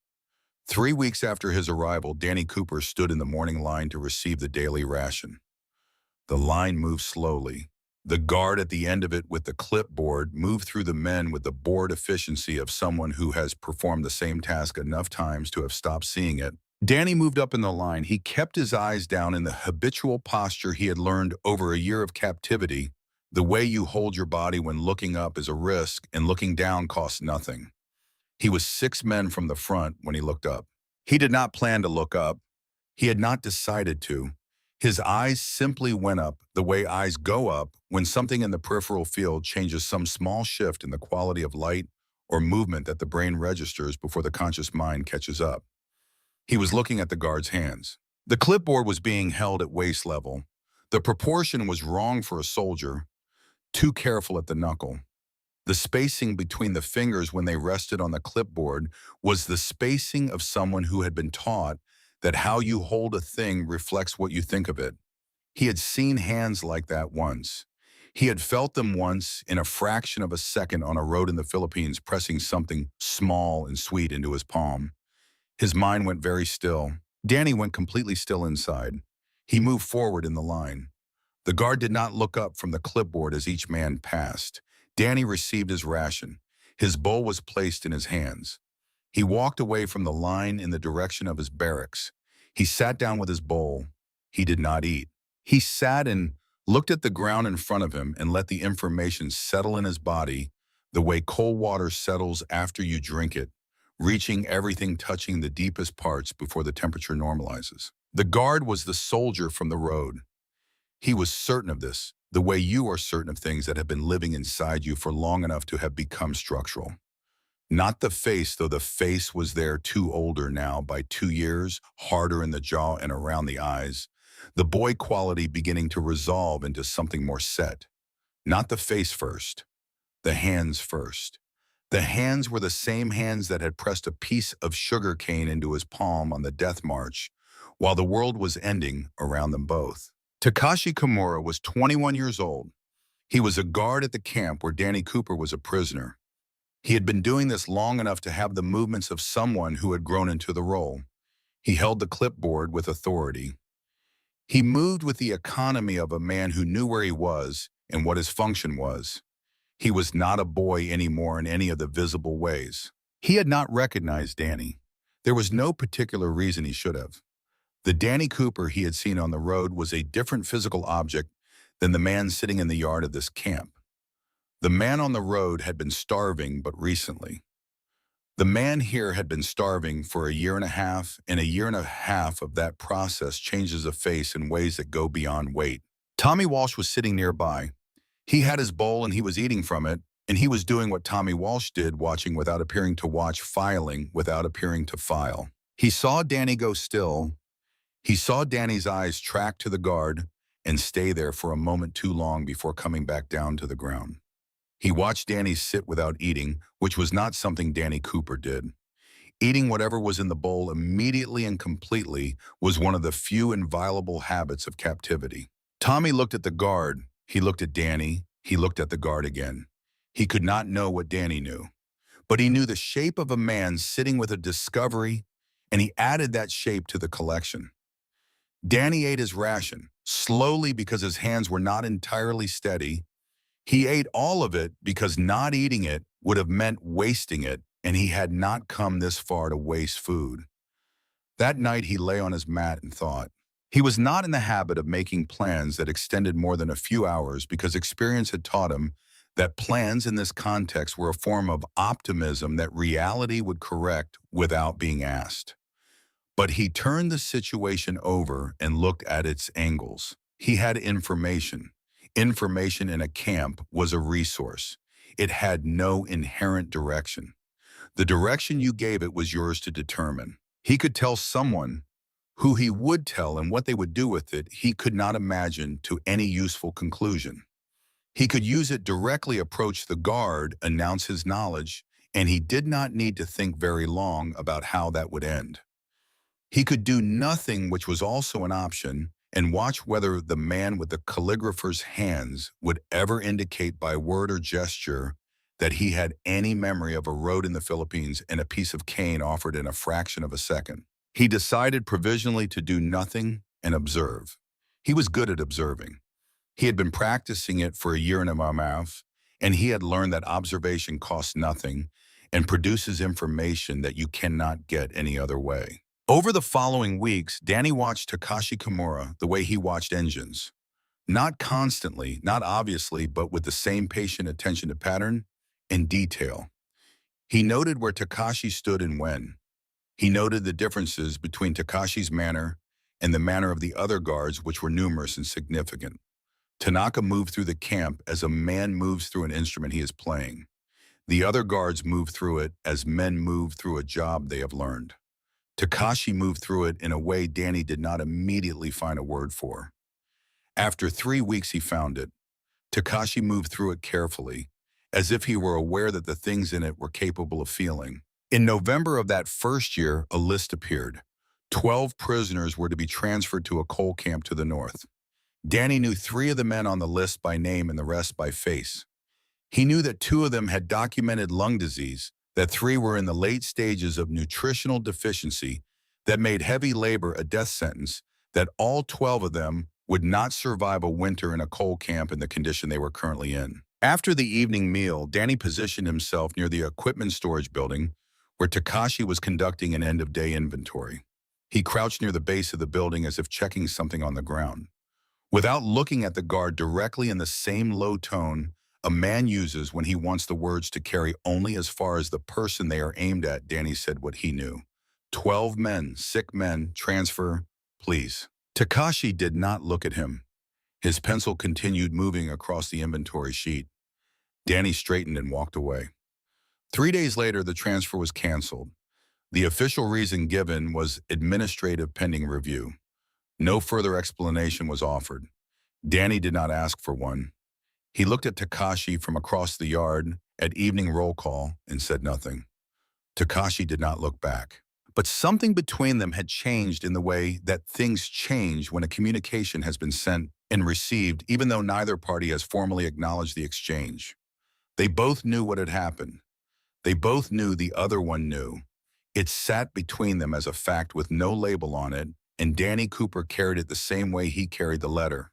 3 weeks after his arrival, Danny Cooper stood in the morning line to receive the daily ration. The line moved slowly. The guard at the end of it with the clipboard moved through the men with the bored efficiency of someone who has performed the same task enough times to have stopped seeing it. Danny moved up in the line. He kept his eyes down in the habitual posture he had learned over a year of captivity. The way you hold your body when looking up is a risk and looking down costs nothing. He was 6 men from the front when he looked up. He did not plan to look up. He had not decided to. His eyes simply went up the way eyes go up when something in the peripheral field changes some small shift in the quality of light or movement that the brain registers before the conscious mind catches up. He was looking at the guard's hands. The clipboard was being held at waist level. The proportion was wrong for a soldier, too careful at the knuckle. The spacing between the fingers when they rested on the clipboard was the spacing of someone who had been taught that how you hold a thing reflects what you think of it. He had seen hands like that once. He had felt them once in a fraction of a second on a road in the Philippines, pressing something small and sweet into his palm. His mind went very still. Danny went completely still inside. He moved forward in the line. The guard did not look up from the clipboard as each man passed. Danny received his ration. His bowl was placed in his hands. He walked away from the line in the direction of his barracks. He sat down with his bowl. He did not eat. He sat and looked at the ground in front of him and let the information settle in his body the way cold water settles after you drink it, reaching everything, touching the deepest parts before the temperature normalizes. The guard was the soldier from the road. He was certain of this, the way you are certain of things that have been living inside you for long enough to have become structural. Not the face, though the face was there too older now by 2 years, harder in the jaw and around the eyes. The boy quality beginning to resolve into something more set. Not the face first, the hands first. The hands were the same hands that had pressed a piece of sugarcane into his palm on the death march, while the world was ending around them both. Takashi Kimura was 21 years old. He was a guard at the camp where Danny Cooper was a prisoner. He had been doing this long enough to have the movements of someone who had grown into the role. He held the clipboard with authority. He moved with the economy of a man who knew where he was and what his function was. He was not a boy anymore in any of the visible ways. He had not recognized Danny. There was no particular reason he should have. The Danny Cooper he had seen on the road was a different physical object than the man sitting in the yard of this camp. The man on the road had been starving but recently. The man here had been starving for a year and a half, and a year and a half of that process changes a face in ways that go beyond weight. Tommy Walsh was sitting nearby. He had his bowl and he was eating from it, and he was doing what Tommy Walsh did, watching without appearing to watch, filing without appearing to file. He saw Danny go still. He saw Danny's eyes track to the guard and stay there for a moment too long before coming back down to the ground. He watched Danny sit without eating, which was not something Danny Cooper did. Eating whatever was in the bowl immediately and completely was one of the few inviolable habits of captivity. Tommy looked at the guard. He looked at Danny. He looked at the guard again. He could not know what Danny knew, but he knew the shape of a man sitting with a discovery, and he added that shape to the collection. Danny ate his ration, slowly because his hands were not entirely steady. He ate all of it because not eating it would have meant wasting it, and he had not come this far to waste food. That night he lay on his mat and thought. He was not in the habit of making plans that extended more than a few hours because experience had taught him that plans in this context were a form of optimism that reality would correct without being asked. But he turned the situation over and looked at its angles. He had information. Information in a camp was a resource. It had no inherent direction. The direction you gave it was yours to determine. He could tell someone who he would tell and what they would do with it. He could not imagine to any useful conclusion. He could use it directly, approach the guard, announce his knowledge, and he did not need to think very long about how that would end. He could do nothing, which was also an option, and watch whether the man with the calligrapher's hands would ever indicate by word or gesture that he had any memory of a road in the Philippines and a piece of cane offered in a fraction of a second. He decided provisionally to do nothing and observe. He was good at observing. He had been practicing it for a year and a half, and he had learned that observation costs nothing and produces information that you cannot get any other way. Over the following weeks, Danny watched Takashi Kimura the way he watched engines. Not constantly, not obviously, but with the same patient attention to pattern and detail. He noted where Takashi stood and when. He noted the differences between Takashi's manner and the manner of the other guards, which were numerous and significant. Tanaka moved through the camp as a man moves through an instrument he is playing. The other guards move through it as men move through a job they have learned. Takashi moved through it in a way Danny did not immediately find a word for. After 3 weeks, he found it. Takashi moved through it carefully, as if he were aware that the things in it were capable of feeling. In November of that first year, a list appeared. 12 prisoners were to be transferred to a coal camp to the north. Danny knew 3 of the men on the list by name and the rest by face. He knew that 2 of them had documented lung disease, that 3 were in the late stages of nutritional deficiency that made heavy labor a death sentence, that all 12 of them would not survive a winter in a coal camp in the condition they were currently in. After the evening meal, Danny positioned himself near the equipment storage building where Takashi was conducting an end-of-day inventory. He crouched near the base of the building as if checking something on the ground. Without looking at the guard directly in the same low tone a man uses when he wants the words to carry only as far as the person they are aimed at, Danny said what he knew. 12 men, sick men, transfer, please. Takashi did not look at him. His pencil continued moving across the inventory sheet. Danny straightened and walked away. 3 days later, the transfer was canceled. The official reason given was administrative pending review. No further explanation was offered. Danny did not ask for one. He looked at Takashi from across the yard at evening roll call and said nothing. Takashi did not look back. But something between them had changed in the way that things change when a communication has been sent and received, even though neither party has formally acknowledged the exchange. They both knew what had happened. They both knew the other one knew. It sat between them as a fact with no label on it, and Danny Cooper carried it the same way he carried the letter,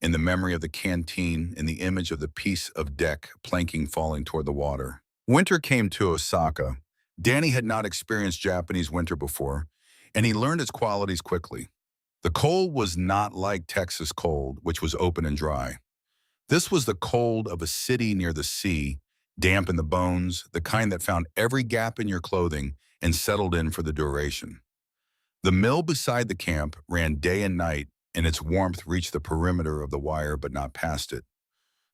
in the memory of the canteen and the image of the piece of deck planking falling toward the water. Winter came to Osaka. Danny had not experienced Japanese winter before, and he learned its qualities quickly. The cold was not like Texas cold, which was open and dry. This was the cold of a city near the sea, damp in the bones, the kind that found every gap in your clothing and settled in for the duration. The mill beside the camp ran day and night, and its warmth reached the perimeter of the wire but not past it.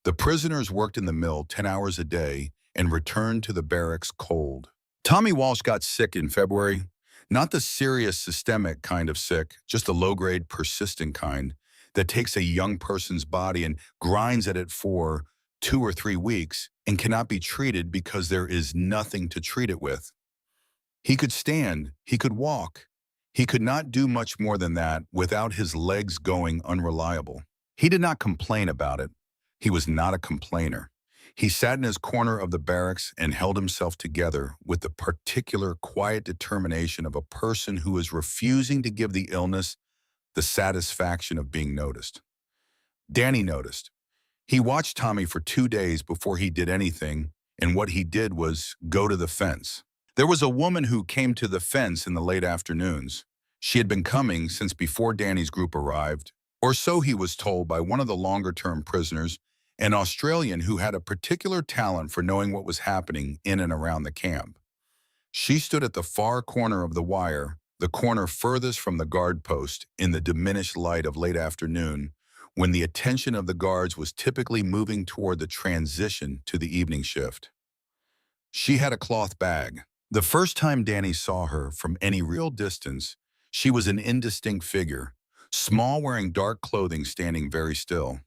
The prisoners worked in the mill 10 hours a day and returned to the barracks cold. Tommy Walsh got sick in February, not the serious systemic kind of sick, just the low-grade persistent kind that takes a young person's body and grinds at it for 2 or 3 weeks and cannot be treated because there is nothing to treat it with. He could stand, he could walk. He could not do much more than that without his legs going unreliable. He did not complain about it. He was not a complainer. He sat in his corner of the barracks and held himself together with the particular quiet determination of a person who is refusing to give the illness the satisfaction of being noticed. Danny noticed. He watched Tommy for 2 days before he did anything, and what he did was go to the fence. There was a woman who came to the fence in the late afternoons. She had been coming since before Danny's group arrived, or so he was told by one of the longer-term prisoners, an Australian who had a particular talent for knowing what was happening in and around the camp. She stood at the far corner of the wire, the corner furthest from the guard post, in the diminished light of late afternoon, when the attention of the guards was typically moving toward the transition to the evening shift. She had a cloth bag. The first time Danny saw her from any real distance, she was an indistinct figure, small, wearing dark clothing, standing very still.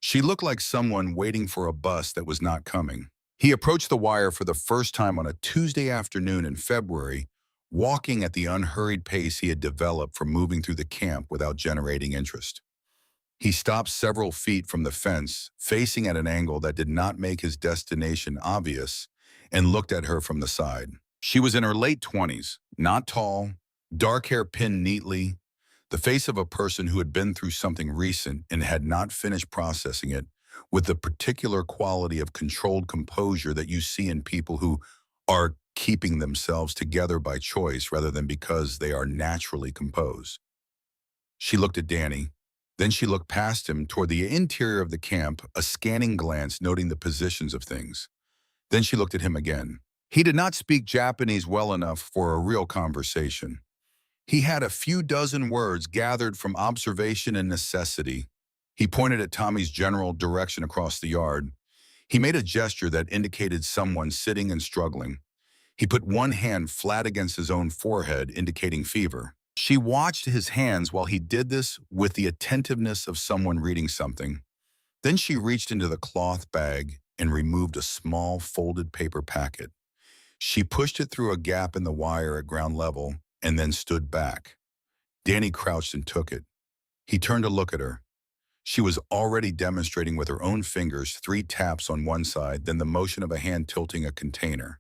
She looked like someone waiting for a bus that was not coming. He approached the wire for the first time on a Tuesday afternoon in February, walking at the unhurried pace he had developed from moving through the camp without generating interest. He stopped several feet from the fence, facing at an angle that did not make his destination obvious, and looked at her from the side. She was in her late 20s, not tall, dark hair pinned neatly, the face of a person who had been through something recent and had not finished processing it, with the particular quality of controlled composure that you see in people who are keeping themselves together by choice rather than because they are naturally composed. She looked at Danny. Then she looked past him toward the interior of the camp, a scanning glance noting the positions of things. Then she looked at him again. He did not speak Japanese well enough for a real conversation. He had a few dozen words gathered from observation and necessity. He pointed at Tommy's general direction across the yard. He made a gesture that indicated someone sitting and struggling. He put one hand flat against his own forehead, indicating fever. She watched his hands while he did this with the attentiveness of someone reading something. Then she reached into the cloth bag and removed a small folded paper packet. She pushed it through a gap in the wire at ground level and then stood back. Danny crouched and took it. He turned to look at her. She was already demonstrating with her own fingers 3 taps on one side, then the motion of a hand tilting a container.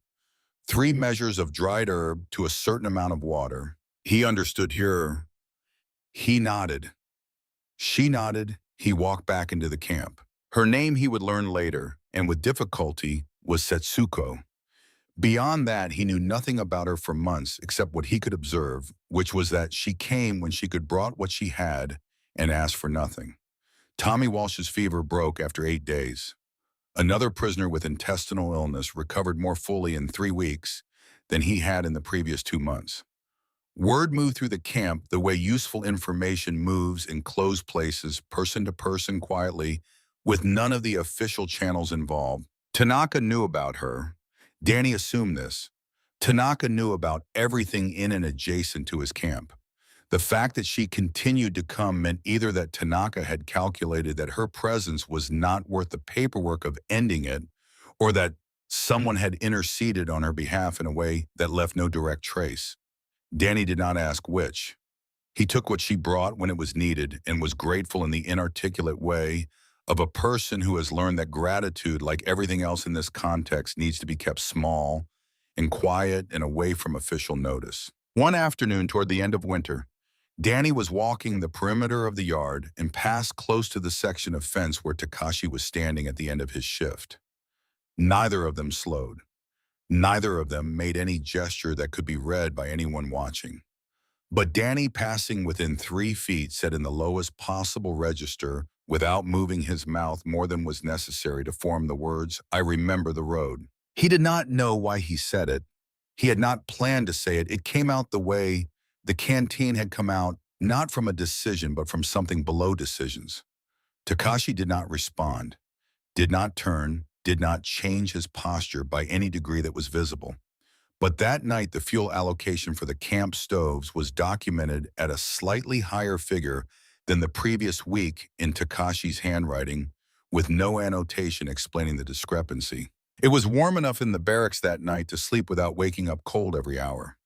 3 measures of dried herb to a certain amount of water. He understood her. He nodded. She nodded. He walked back into the camp. Her name he would learn later, and with difficulty, was Setsuko. Beyond that, he knew nothing about her for months except what he could observe, which was that she came when she could brought what she had and asked for nothing. Tommy Walsh's fever broke after 8 days. Another prisoner with intestinal illness recovered more fully in 3 weeks than he had in the previous 2 months. Word moved through the camp the way useful information moves in closed places, person to person quietly, with none of the official channels involved. Tanaka knew about her. Danny assumed this. Tanaka knew about everything in and adjacent to his camp. The fact that she continued to come meant either that Tanaka had calculated that her presence was not worth the paperwork of ending it, or that someone had interceded on her behalf in a way that left no direct trace. Danny did not ask which. He took what she brought when it was needed and was grateful in the inarticulate way of a person who has learned that gratitude, like everything else in this context, needs to be kept small and quiet and away from official notice. One afternoon toward the end of winter, Danny was walking the perimeter of the yard and passed close to the section of fence where Takashi was standing at the end of his shift. Neither of them slowed. Neither of them made any gesture that could be read by anyone watching. But Danny, passing within 3 feet, said in the lowest possible register, without moving his mouth more than was necessary to form the words, "I remember the road." He did not know why he said it. He had not planned to say it. It came out the way the canteen had come out, not from a decision, but from something below decisions. Takashi did not respond, did not turn, did not change his posture by any degree that was visible. But that night, the fuel allocation for the camp stoves was documented at a slightly higher figure than the previous week in Takashi's handwriting, with no annotation explaining the discrepancy. It was warm enough in the barracks that night to sleep without waking up cold every hour.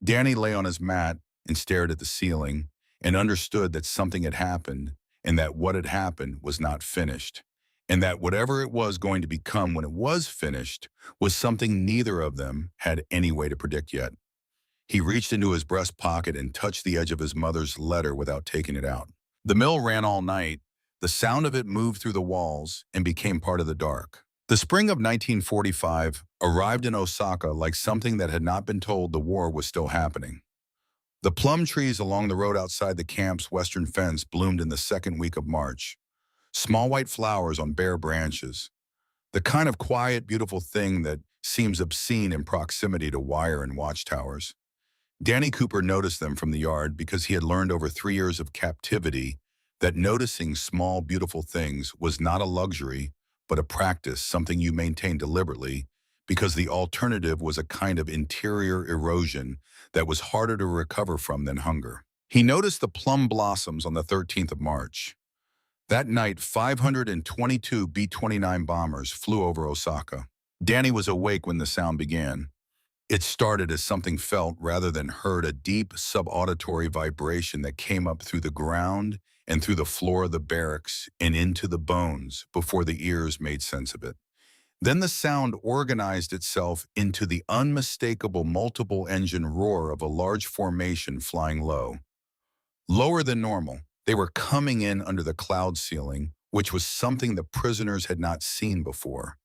Danny lay on his mat and stared at the ceiling and understood that something had happened and that what had happened was not finished, and that whatever it was going to become when it was finished was something neither of them had any way to predict yet. He reached into his breast pocket and touched the edge of his mother's letter without taking it out. The mill ran all night. The sound of it moved through the walls and became part of the dark. The spring of 1945 arrived in Osaka like something that had not been told the war was still happening. The plum trees along the road outside the camp's western fence bloomed in the second week of March. Small white flowers on bare branches. The kind of quiet, beautiful thing that seems obscene in proximity to wire and watchtowers. Danny Cooper noticed them from the yard because he had learned over 3 years of captivity that noticing small, beautiful things was not a luxury, but a practice, something you maintained deliberately, because the alternative was a kind of interior erosion that was harder to recover from than hunger. He noticed the plum blossoms on the 13th of March. That night, 522 B-29 bombers flew over Osaka. Danny was awake when the sound began. It started as something felt rather than heard, a deep subauditory vibration that came up through the ground and through the floor of the barracks and into the bones before the ears made sense of it. Then the sound organized itself into the unmistakable multiple engine roar of a large formation flying low. Lower than normal, they were coming in under the cloud ceiling, which was something the prisoners had not seen before.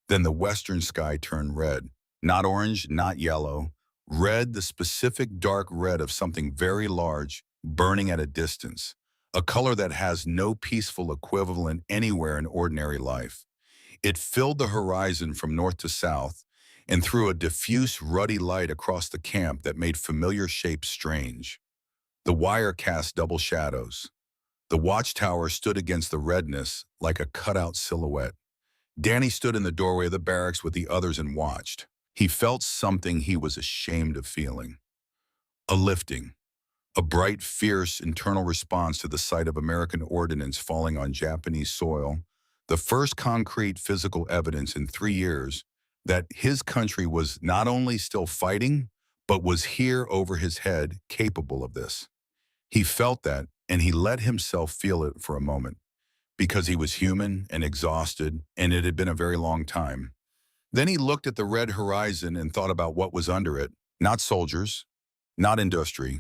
Then the western sky turned red. Not orange, not yellow. Red, the specific dark red of something very large, burning at a distance. A color that has no peaceful equivalent anywhere in ordinary life. It filled the horizon from north to south and threw a diffuse, ruddy light across the camp that made familiar shapes strange. The wire cast double shadows. The watchtower stood against the redness like a cutout silhouette. Danny stood in the doorway of the barracks with the others and watched. He felt something he was ashamed of feeling. A lifting. A bright, fierce internal response to the sight of American ordnance falling on Japanese soil. The first concrete physical evidence in 3 years that his country was not only still fighting, but was here over his head, capable of this. He felt that, and he let himself feel it for a moment, because he was human and exhausted, and it had been a very long time. Then he looked at the red horizon and thought about what was under it. Not soldiers, not industry.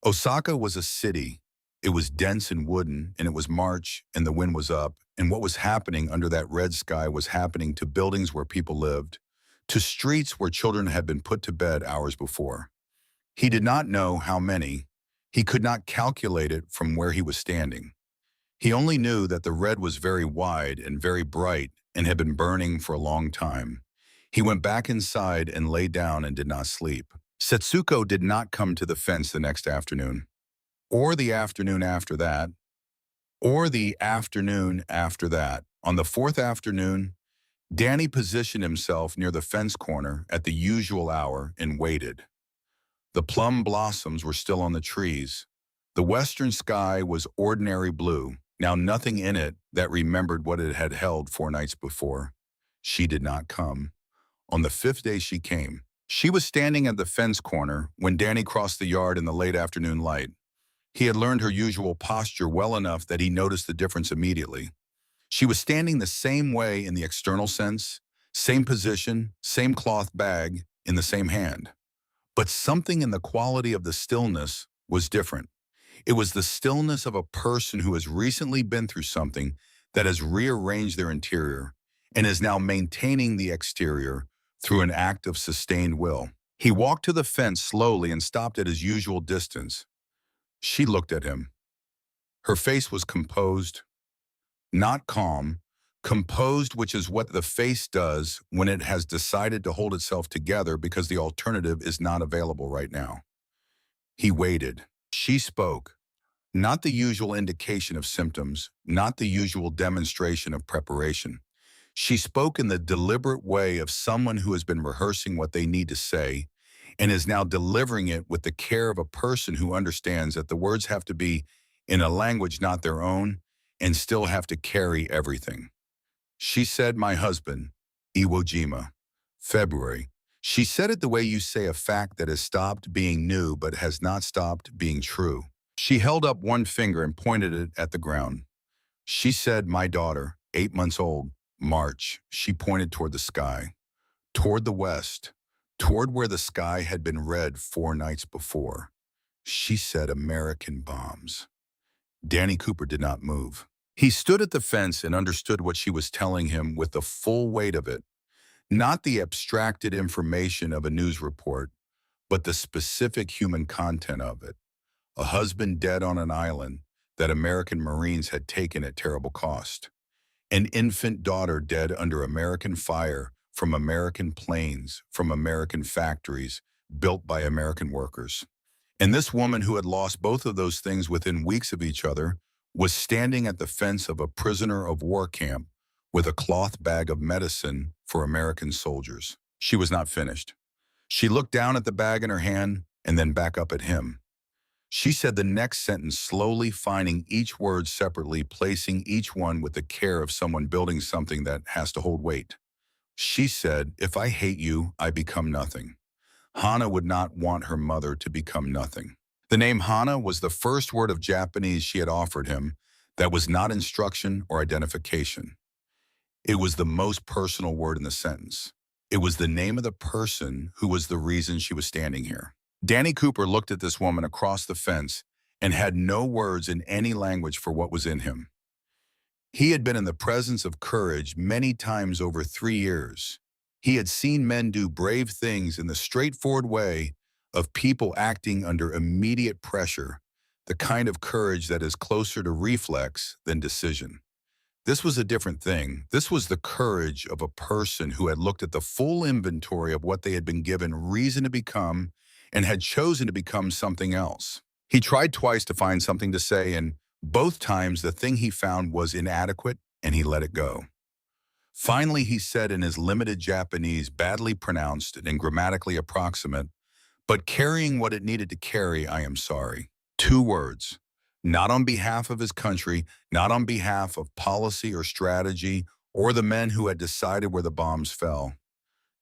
Osaka was a city. It was dense and wooden, and it was March, and the wind was up, and what was happening under that red sky was happening to buildings where people lived, to streets where children had been put to bed hours before. He did not know how many. He could not calculate it from where he was standing. He only knew that the red was very wide and very bright and had been burning for a long time. He went back inside and lay down and did not sleep. Setsuko did not come to the fence the next afternoon, or the afternoon after that, or the afternoon after that. On the fourth afternoon, Danny positioned himself near the fence corner at the usual hour and waited. The plum blossoms were still on the trees. The western sky was ordinary blue, now nothing in it that remembered what it had held 4 nights before. She did not come. On the 5th day she came. She was standing at the fence corner when Danny crossed the yard in the late afternoon light. He had learned her usual posture well enough that he noticed the difference immediately. She was standing the same way in the external sense, same position, same cloth bag, in the same hand. But something in the quality of the stillness was different. It was the stillness of a person who has recently been through something that has rearranged their interior and is now maintaining the exterior through an act of sustained will. He walked to the fence slowly and stopped at his usual distance. She looked at him. Her face was composed, not calm, composed, which is what the face does when it has decided to hold itself together because the alternative is not available right now. He waited. She spoke. Not the usual indication of symptoms, not the usual demonstration of preparation. She spoke in the deliberate way of someone who has been rehearsing what they need to say and is now delivering it with the care of a person who understands that the words have to be in a language not their own and still have to carry everything. She said, "My husband, Iwo Jima, February." She said it the way you say a fact that has stopped being new but has not stopped being true. She held up one finger and pointed it at the ground. She said, "My daughter, 8 months old, March." She pointed toward the sky, toward the west, toward where the sky had been red 4 nights before. She said, "American bombs." Danny Cooper did not move. He stood at the fence and understood what she was telling him with the full weight of it, not the abstracted information of a news report, but the specific human content of it. A husband dead on an island that American Marines had taken at terrible cost. An infant daughter dead under American fire from American planes, from American factories, built by American workers. And this woman who had lost both of those things within weeks of each other was standing at the fence of a prisoner of war camp with a cloth bag of medicine for American soldiers. She was not finished. She looked down at the bag in her hand and then back up at him. She said the next sentence, slowly finding each word separately, placing each one with the care of someone building something that has to hold weight. She said, "If I hate you, I become nothing." Hana would not want her mother to become nothing. The name Hana was the first word of Japanese she had offered him that was not instruction or identification. It was the most personal word in the sentence. It was the name of the person who was the reason she was standing here. Danny Cooper looked at this woman across the fence and had no words in any language for what was in him. He had been in the presence of courage many times over 3 years. He had seen men do brave things in the straightforward way of people acting under immediate pressure, the kind of courage that is closer to reflex than decision. This was a different thing. This was the courage of a person who had looked at the full inventory of what they had been given reason to become and had chosen to become something else. He tried twice to find something to say, and both times the thing he found was inadequate, and he let it go. Finally, he said in his limited Japanese, badly pronounced and grammatically approximate, but carrying what it needed to carry, "I am sorry." 2 words. Not on behalf of his country, not on behalf of policy or strategy, or the men who had decided where the bombs fell.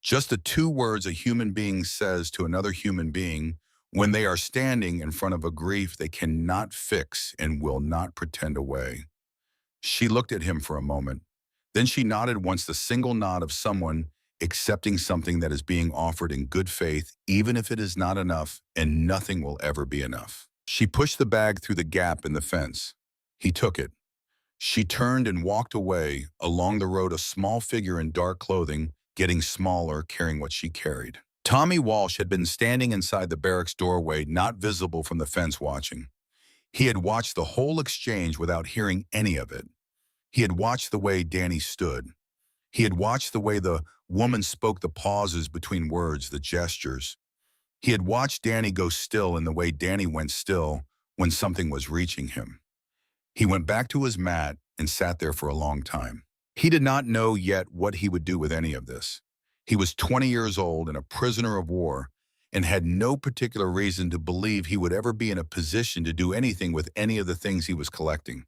Just the 2 words a human being says to another human being when they are standing in front of a grief they cannot fix and will not pretend away. She looked at him for a moment. Then she nodded once, the single nod of someone accepting something that is being offered in good faith, even if it is not enough, and nothing will ever be enough. She pushed the bag through the gap in the fence. He took it. She turned and walked away. Along the road, a small figure in dark clothing, getting smaller, carrying what she carried. Tommy Walsh had been standing inside the barracks doorway, not visible from the fence, watching. He had watched the whole exchange without hearing any of it. He had watched the way Danny stood. He had watched the way the woman spoke, the pauses between words, the gestures. He had watched Danny go still in the way Danny went still when something was reaching him. He went back to his mat and sat there for a long time. He did not know yet what he would do with any of this. He was 20 years old and a prisoner of war and had no particular reason to believe he would ever be in a position to do anything with any of the things he was collecting.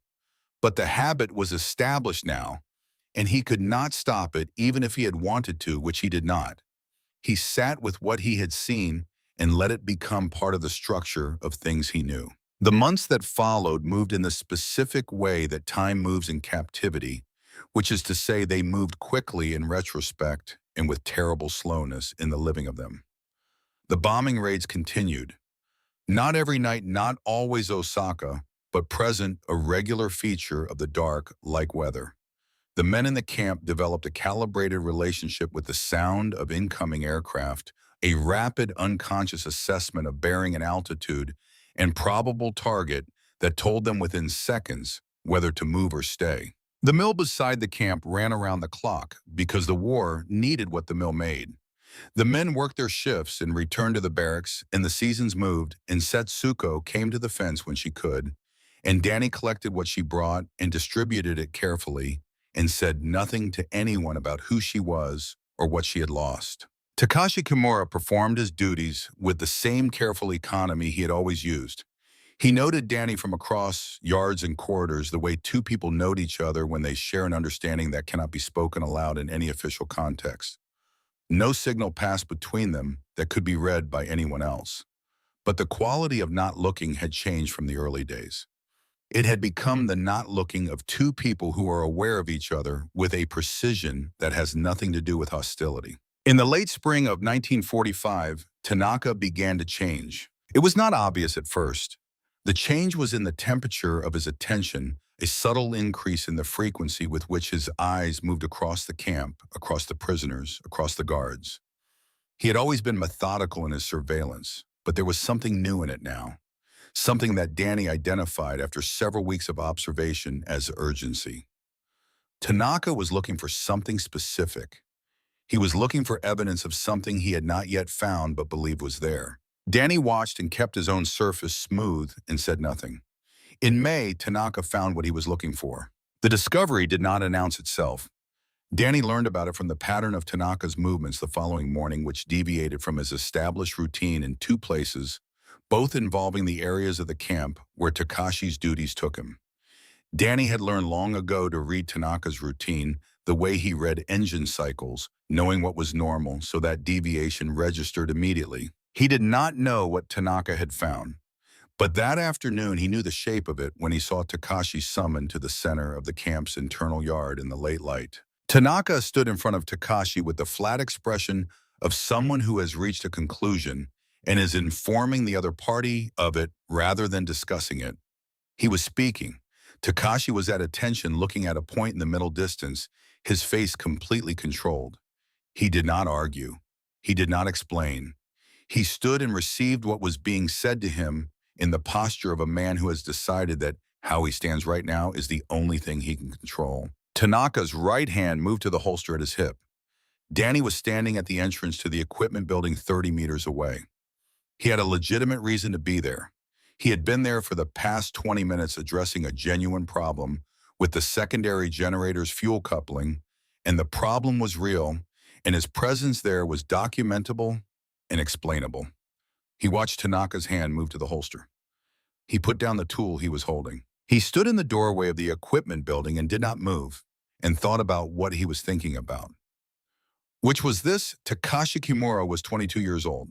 But the habit was established now, and he could not stop it even if he had wanted to, which he did not. He sat with what he had seen and let it become part of the structure of things he knew. The months that followed moved in the specific way that time moves in captivity, which is to say they moved quickly in retrospect and with terrible slowness in the living of them. The bombing raids continued. Not every night, not always Osaka, but present, a regular feature of the dark, like weather. The men in the camp developed a calibrated relationship with the sound of incoming aircraft, a rapid unconscious assessment of bearing and altitude, and probable target that told them within seconds whether to move or stay. The mill beside the camp ran around the clock because the war needed what the mill made. The men worked their shifts and returned to the barracks, and the seasons moved, and Setsuko came to the fence when she could, and Danny collected what she brought and distributed it carefully and said nothing to anyone about who she was or what she had lost. Takashi Kimura performed his duties with the same careful economy he had always used. He noted Danny from across yards and corridors the way two people note each other when they share an understanding that cannot be spoken aloud in any official context. No signal passed between them that could be read by anyone else. But the quality of not looking had changed from the early days. It had become the not looking of two people who are aware of each other with a precision that has nothing to do with hostility. In the late spring of 1945, Tanaka began to change. It was not obvious at first. The change was in the temperature of his attention, a subtle increase in the frequency with which his eyes moved across the camp, across the prisoners, across the guards. He had always been methodical in his surveillance, but there was something new in it now. Something that Danny identified after several weeks of observation as urgency. Tanaka was looking for something specific. He was looking for evidence of something he had not yet found but believed was there. Danny watched and kept his own surface smooth and said nothing. In May, Tanaka found what he was looking for. The discovery did not announce itself. Danny learned about it from the pattern of Tanaka's movements the following morning, which deviated from his established routine in two places, both involving the areas of the camp where Takashi's duties took him. Danny had learned long ago to read Tanaka's routine, the way he read engine cycles, knowing what was normal so that deviation registered immediately. He did not know what Tanaka had found, but that afternoon he knew the shape of it when he saw Takashi summoned to the center of the camp's internal yard in the late light. Tanaka stood in front of Takashi with the flat expression of someone who has reached a conclusion and is informing the other party of it rather than discussing it. He was speaking. Takashi was at attention, looking at a point in the middle distance, his face completely controlled. He did not argue. He did not explain. He stood and received what was being said to him in the posture of a man who has decided that how he stands right now is the only thing he can control. Tanaka's right hand moved to the holster at his hip. Danny was standing at the entrance to the equipment building 30 meters away. He had a legitimate reason to be there. He had been there for the past 20 minutes addressing a genuine problem with the secondary generator's fuel coupling, and the problem was real, and his presence there was documentable and explainable. He watched Tanaka's hand move to the holster. He put down the tool he was holding. He stood in the doorway of the equipment building and did not move, and thought about what he was thinking about. Which was this: Takashi Kimura was 22 years old.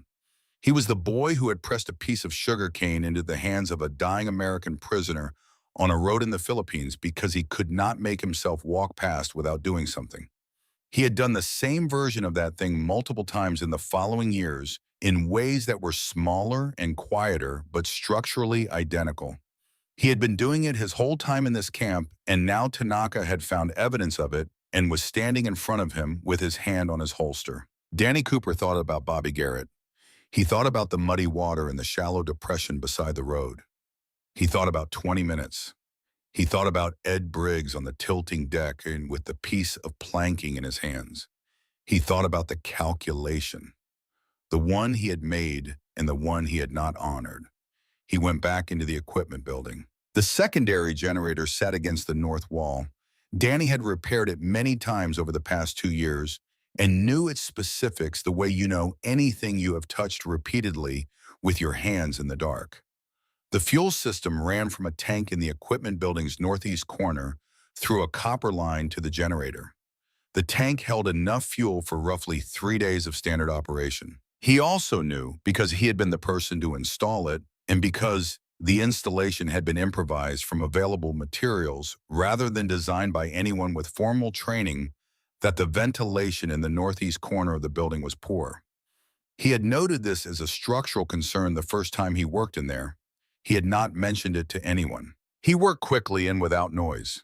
He was the boy who had pressed a piece of sugarcane into the hands of a dying American prisoner on a road in the Philippines because he could not make himself walk past without doing something. He had done the same version of that thing multiple times in the following years in ways that were smaller and quieter, but structurally identical. He had been doing it his whole time in this camp, and now Tanaka had found evidence of it and was standing in front of him with his hand on his holster. Danny Cooper thought about Bobby Garrett. He thought about the muddy water and the shallow depression beside the road. He thought about 20 minutes. He thought about Ed Briggs on the tilting deck and with the piece of planking in his hands. He thought about the calculation, the one he had made and the one he had not honored. He went back into the equipment building. The secondary generator sat against the north wall. Danny had repaired it many times over the past 2 years and knew its specifics the way you know anything you have touched repeatedly with your hands in the dark. The fuel system ran from a tank in the equipment building's northeast corner through a copper line to the generator. The tank held enough fuel for roughly 3 days of standard operation. He also knew, because he had been the person to install it, and because the installation had been improvised from available materials rather than designed by anyone with formal training, that the ventilation in the northeast corner of the building was poor. He had noted this as a structural concern the first time he worked in there. He had not mentioned it to anyone. He worked quickly and without noise.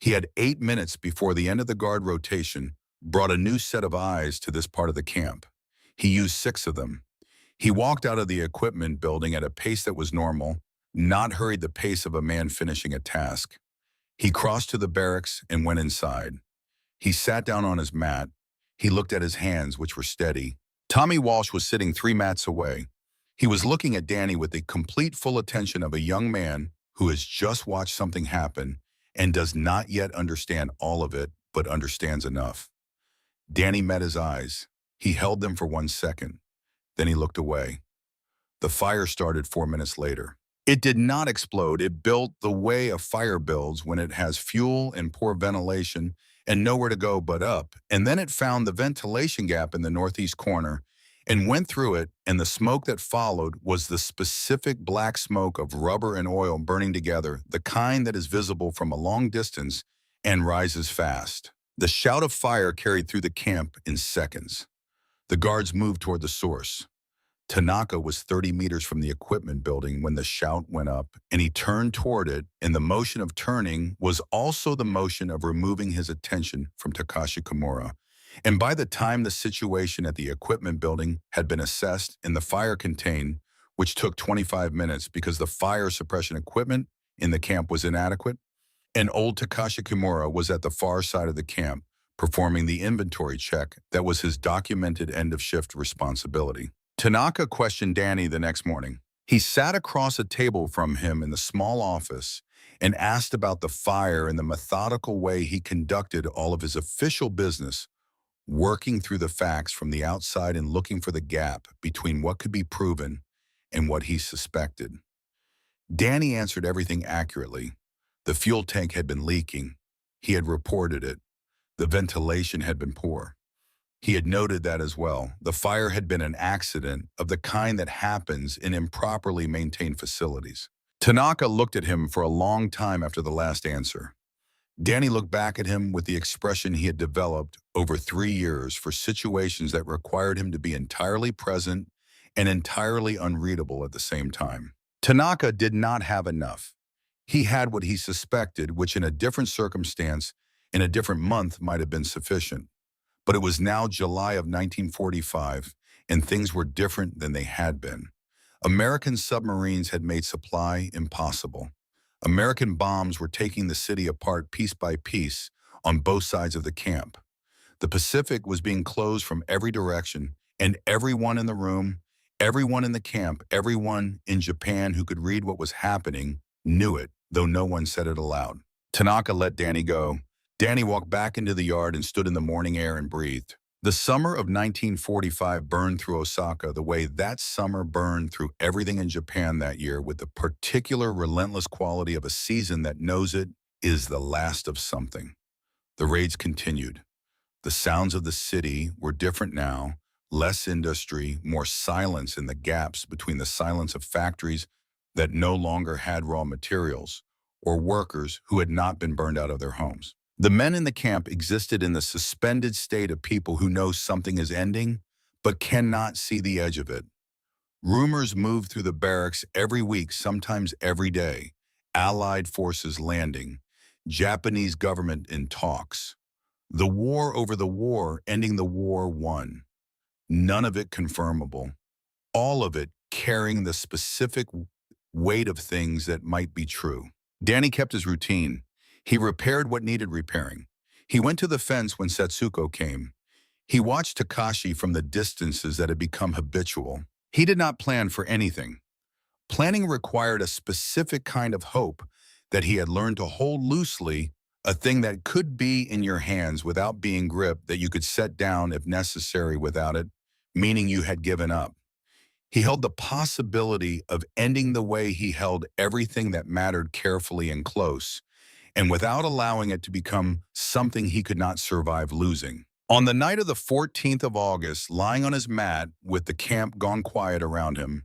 He had 8 minutes before the end of the guard rotation brought a new set of eyes to this part of the camp. He used 6 of them. He walked out of the equipment building at a pace that was normal, not hurried the pace of a man finishing a task. He crossed to the barracks and went inside. He sat down on his mat. He looked at his hands, which were steady. Tommy Walsh was sitting 3 mats away. He was looking at Danny with the complete full attention of a young man who has just watched something happen and does not yet understand all of it, but understands enough. Danny met his eyes. He held them for 1 second. Then he looked away. The fire started 4 minutes later. It did not explode. It built the way a fire builds when it has fuel and poor ventilation and nowhere to go but up. And then it found the ventilation gap in the northeast corner and went through it, and the smoke that followed was the specific black smoke of rubber and oil burning together, the kind that is visible from a long distance and rises fast. The shout of fire carried through the camp in seconds. The guards moved toward the source. Tanaka was 30 meters from the equipment building when the shout went up, and he turned toward it, and the motion of turning was also the motion of removing his attention from Takashi Kimura. And by the time the situation at the equipment building had been assessed and the fire contained, which took 25 minutes because the fire suppression equipment in the camp was inadequate, and old Takashi Kimura was at the far side of the camp, performing the inventory check that was his documented end-of-shift responsibility. Tanaka questioned Danny the next morning. He sat across a table from him in the small office and asked about the fire and the methodical way he conducted all of his official business, working through the facts from the outside and looking for the gap between what could be proven and what he suspected. Danny answered everything accurately. The fuel tank had been leaking. He had reported it. The ventilation had been poor. He had noted that as well. The fire had been an accident of the kind that happens in improperly maintained facilities. Tanaka looked at him for a long time after the last answer. Danny looked back at him with the expression he had developed over 3 years for situations that required him to be entirely present and entirely unreadable at the same time. Tanaka did not have enough. He had what he suspected, which in a different circumstance, in a different month, might have been sufficient. But it was now July of 1945, and things were different than they had been. American submarines had made supply impossible. American bombs were taking the city apart piece by piece on both sides of the camp. The Pacific was being closed from every direction, and everyone in the room, everyone in the camp, everyone in Japan who could read what was happening knew it, though no one said it aloud. Tanaka let Danny go. Danny walked back into the yard and stood in the morning air and breathed. The summer of 1945 burned through Osaka the way that summer burned through everything in Japan that year, with the particular relentless quality of a season that knows it is the last of something. The raids continued. The sounds of the city were different now, less industry, more silence in the gaps between the silence of factories that no longer had raw materials, or workers who had not been burned out of their homes. The men in the camp existed in the suspended state of people who know something is ending, but cannot see the edge of it. Rumors moved through the barracks every week, sometimes every day. Allied forces landing, Japanese government in talks. The war over the war, ending the war won. None of it confirmable. All of it carrying the specific weight of things that might be true. Danny kept his routine. He repaired what needed repairing. He went to the fence when Setsuko came. He watched Takashi from the distances that had become habitual. He did not plan for anything. Planning required a specific kind of hope that he had learned to hold loosely, a thing that could be in your hands without being gripped, that you could set down if necessary without it, meaning you had given up. He held the possibility of ending the way he held everything that mattered carefully and close, and without allowing it to become something he could not survive losing. On the night of the 14th of August, lying on his mat with the camp gone quiet around him,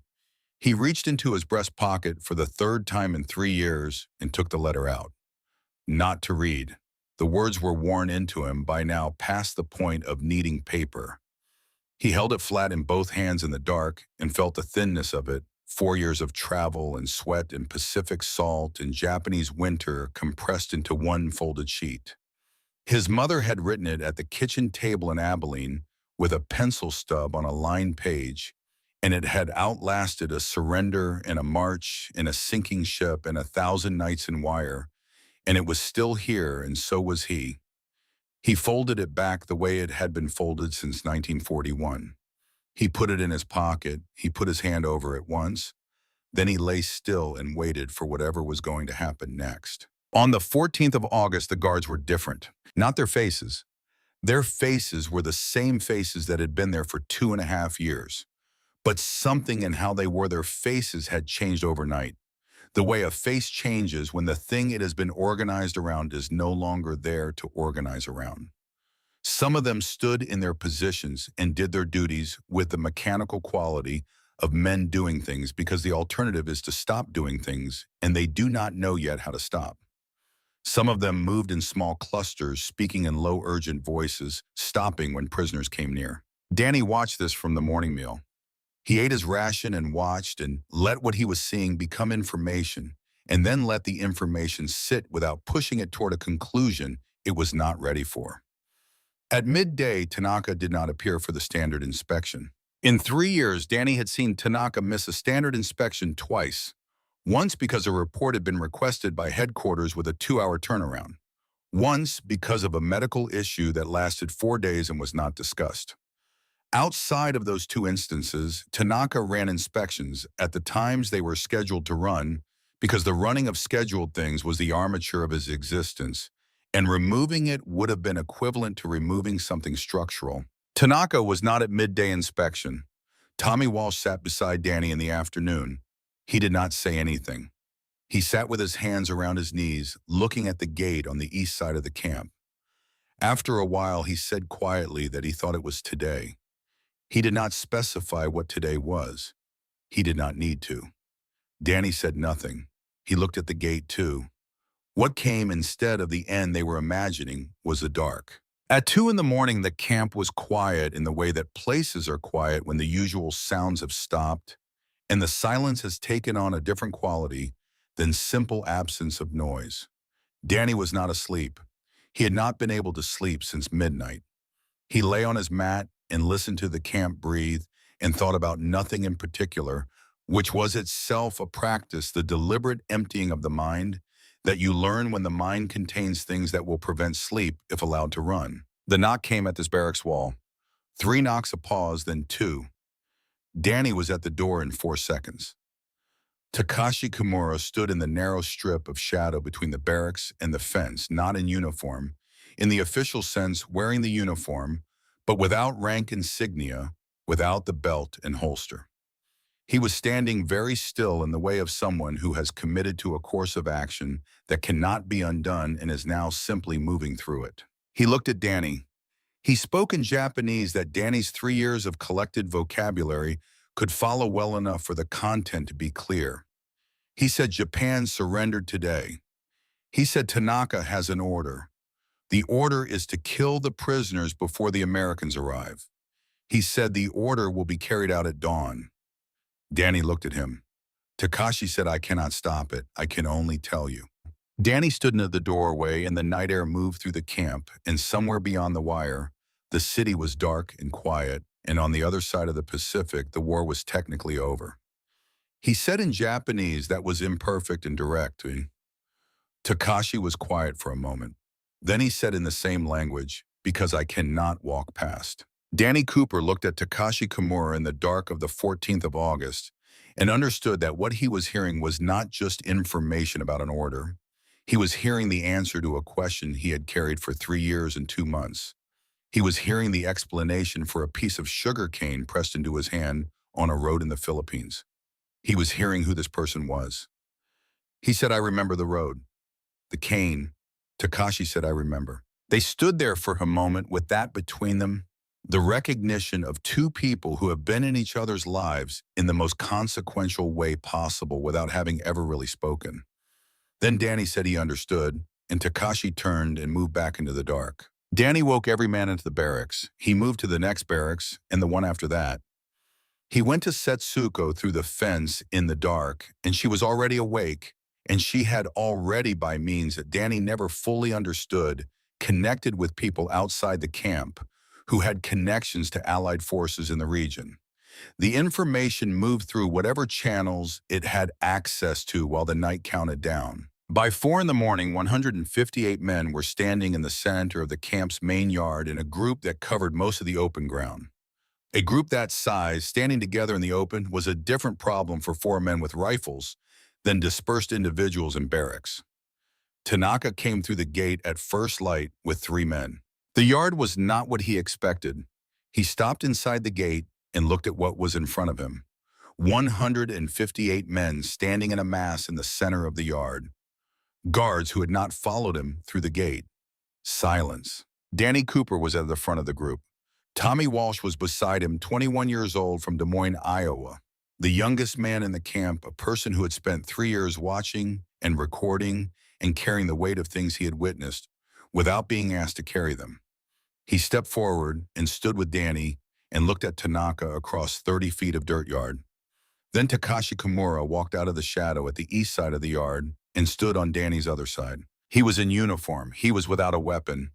he reached into his breast pocket for the third time in 3 years and took the letter out. Not to read. The words were worn into him by now past the point of needing paper. He held it flat in both hands in the dark and felt the thinness of it. 4 years of travel and sweat and Pacific salt and Japanese winter compressed into one folded sheet. His mother had written it at the kitchen table in Abilene with a pencil stub on a lined page, and it had outlasted a surrender and a march and a sinking ship and 1,000 nights in wire, and it was still here, and so was he. He folded it back the way it had been folded since 1941. He put it in his pocket. He put his hand over it once. Then he lay still and waited for whatever was going to happen next. On the 14th of August, the guards were different. Not their faces. Their faces were the same faces that had been there for 2.5 years. But something in how they wore their faces had changed overnight. The way a face changes when the thing it has been organized around is no longer there to organize around. Some of them stood in their positions and did their duties with the mechanical quality of men doing things, because the alternative is to stop doing things, and they do not know yet how to stop. Some of them moved in small clusters, speaking in low, urgent voices, stopping when prisoners came near. Danny watched this from the morning meal. He ate his ration and watched and let what he was seeing become information, and then let the information sit without pushing it toward a conclusion it was not ready for. At midday, Tanaka did not appear for the standard inspection. In 3 years, Danny had seen Tanaka miss a standard inspection twice. Once because a report had been requested by headquarters with a 2-hour turnaround. Once because of a medical issue that lasted 4 days and was not discussed. Outside of those 2 instances, Tanaka ran inspections at the times they were scheduled to run, because the running of scheduled things was the armature of his existence, and removing it would have been equivalent to removing something structural. Tanaka was not at midday inspection. Tommy Walsh sat beside Danny in the afternoon. He did not say anything. He sat with his hands around his knees, looking at the gate on the east side of the camp. After a while, he said quietly that he thought it was today. He did not specify what today was. He did not need to. Danny said nothing. He looked at the gate too. What came instead of the end they were imagining was the dark. At 2 in the morning, the camp was quiet in the way that places are quiet when the usual sounds have stopped, and the silence has taken on a different quality than simple absence of noise. Danny was not asleep. He had not been able to sleep since midnight. He lay on his mat and listened to the camp breathe and thought about nothing in particular, which was itself a practice, the deliberate emptying of the mind that you learn when the mind contains things that will prevent sleep if allowed to run. The knock came at this barracks wall. 3 knocks, a pause, then 2. Danny was at the door in 4 seconds. Takashi Kimura stood in the narrow strip of shadow between the barracks and the fence, not in uniform, in the official sense wearing the uniform, but without rank insignia, without the belt and holster. He was standing very still in the way of someone who has committed to a course of action that cannot be undone and is now simply moving through it. He looked at Danny. He spoke in Japanese that Danny's 3 years of collected vocabulary could follow well enough for the content to be clear. He said Japan surrendered today. He said Tanaka has an order. The order is to kill the prisoners before the Americans arrive. He said the order will be carried out at dawn. Danny looked at him. Takashi said, I cannot stop it. I can only tell you. Danny stood near the doorway and the night air moved through the camp, and somewhere beyond the wire, the city was dark and quiet, and on the other side of the Pacific, the war was technically over. He said in Japanese that was imperfect and direct. Takashi was quiet for a moment. Then he said in the same language, because I cannot walk past. Danny Cooper looked at Takashi Kimura in the dark of the 14th of August and understood that what he was hearing was not just information about an order. He was hearing the answer to a question he had carried for 3 years and 2 months. He was hearing the explanation for a piece of sugarcane pressed into his hand on a road in the Philippines. He was hearing who this person was. He said, I remember the road. The cane. Takashi said, I remember. They stood there for a moment with that between them, the recognition of 2 people who have been in each other's lives in the most consequential way possible without having ever really spoken. Then Danny said he understood, and Takashi turned and moved back into the dark. Danny woke every man into the barracks. He moved to the next barracks and the one after that. He went to Setsuko through the fence in the dark, and she was already awake, and she had already, by means that Danny never fully understood, connected with people outside the camp who had connections to Allied forces in the region. The information moved through whatever channels it had access to while the night counted down. By 4 in the morning, 158 men were standing in the center of the camp's main yard in a group that covered most of the open ground. A group that size, standing together in the open, was a different problem for 4 men with rifles than dispersed individuals in barracks. Tanaka came through the gate at first light with 3 men. The yard was not what he expected. He stopped inside the gate and looked at what was in front of him. 158 men standing in a mass in the center of the yard. Guards who had not followed him through the gate. Silence. Danny Cooper was at the front of the group. Tommy Walsh was beside him, 21 years old, from Des Moines, Iowa. The youngest man in the camp, a person who had spent 3 years watching and recording and carrying the weight of things he had witnessed without being asked to carry them. He stepped forward and stood with Danny and looked at Tanaka across 30 feet of dirt yard. Then Takashi Kimura walked out of the shadow at the east side of the yard and stood on Danny's other side. He was in uniform. He was without a weapon.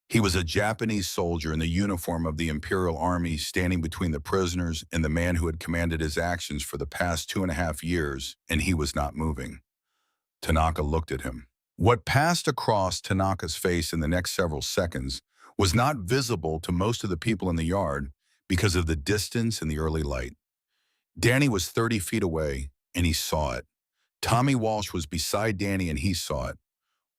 He was a Japanese soldier in the uniform of the Imperial Army, standing between the prisoners and the man who had commanded his actions for the past 2.5 years, and he was not moving. Tanaka looked at him. What passed across Tanaka's face in the next several seconds was not visible to most of the people in the yard because of the distance and the early light. Danny was 30 feet away, and he saw it. Tommy Walsh was beside Danny, and he saw it.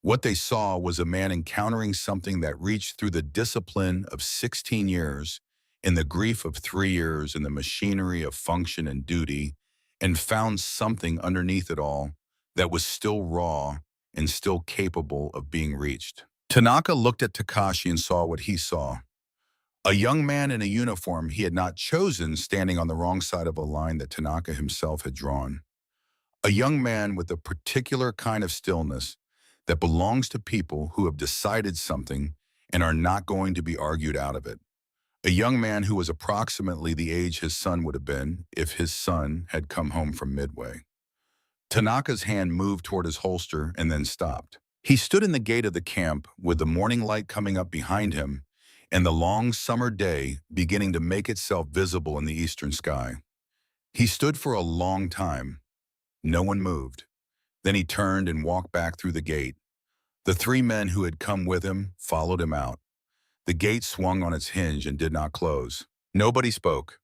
What they saw was a man encountering something that reached through the discipline of 16 years, in the grief of 3 years, in the machinery of function and duty, and found something underneath it all that was still raw and still capable of being reached. Tanaka looked at Takashi and saw what he saw. A young man in a uniform he had not chosen standing on the wrong side of a line that Tanaka himself had drawn. A young man with a particular kind of stillness that belongs to people who have decided something and are not going to be argued out of it. A young man who was approximately the age his son would have been if his son had come home from Midway. Tanaka's hand moved toward his holster and then stopped. He stood in the gate of the camp with the morning light coming up behind him and the long summer day beginning to make itself visible in the eastern sky. He stood for a long time. No one moved. Then he turned and walked back through the gate. The three men who had come with him followed him out. The gate swung on its hinge and did not close. Nobody spoke.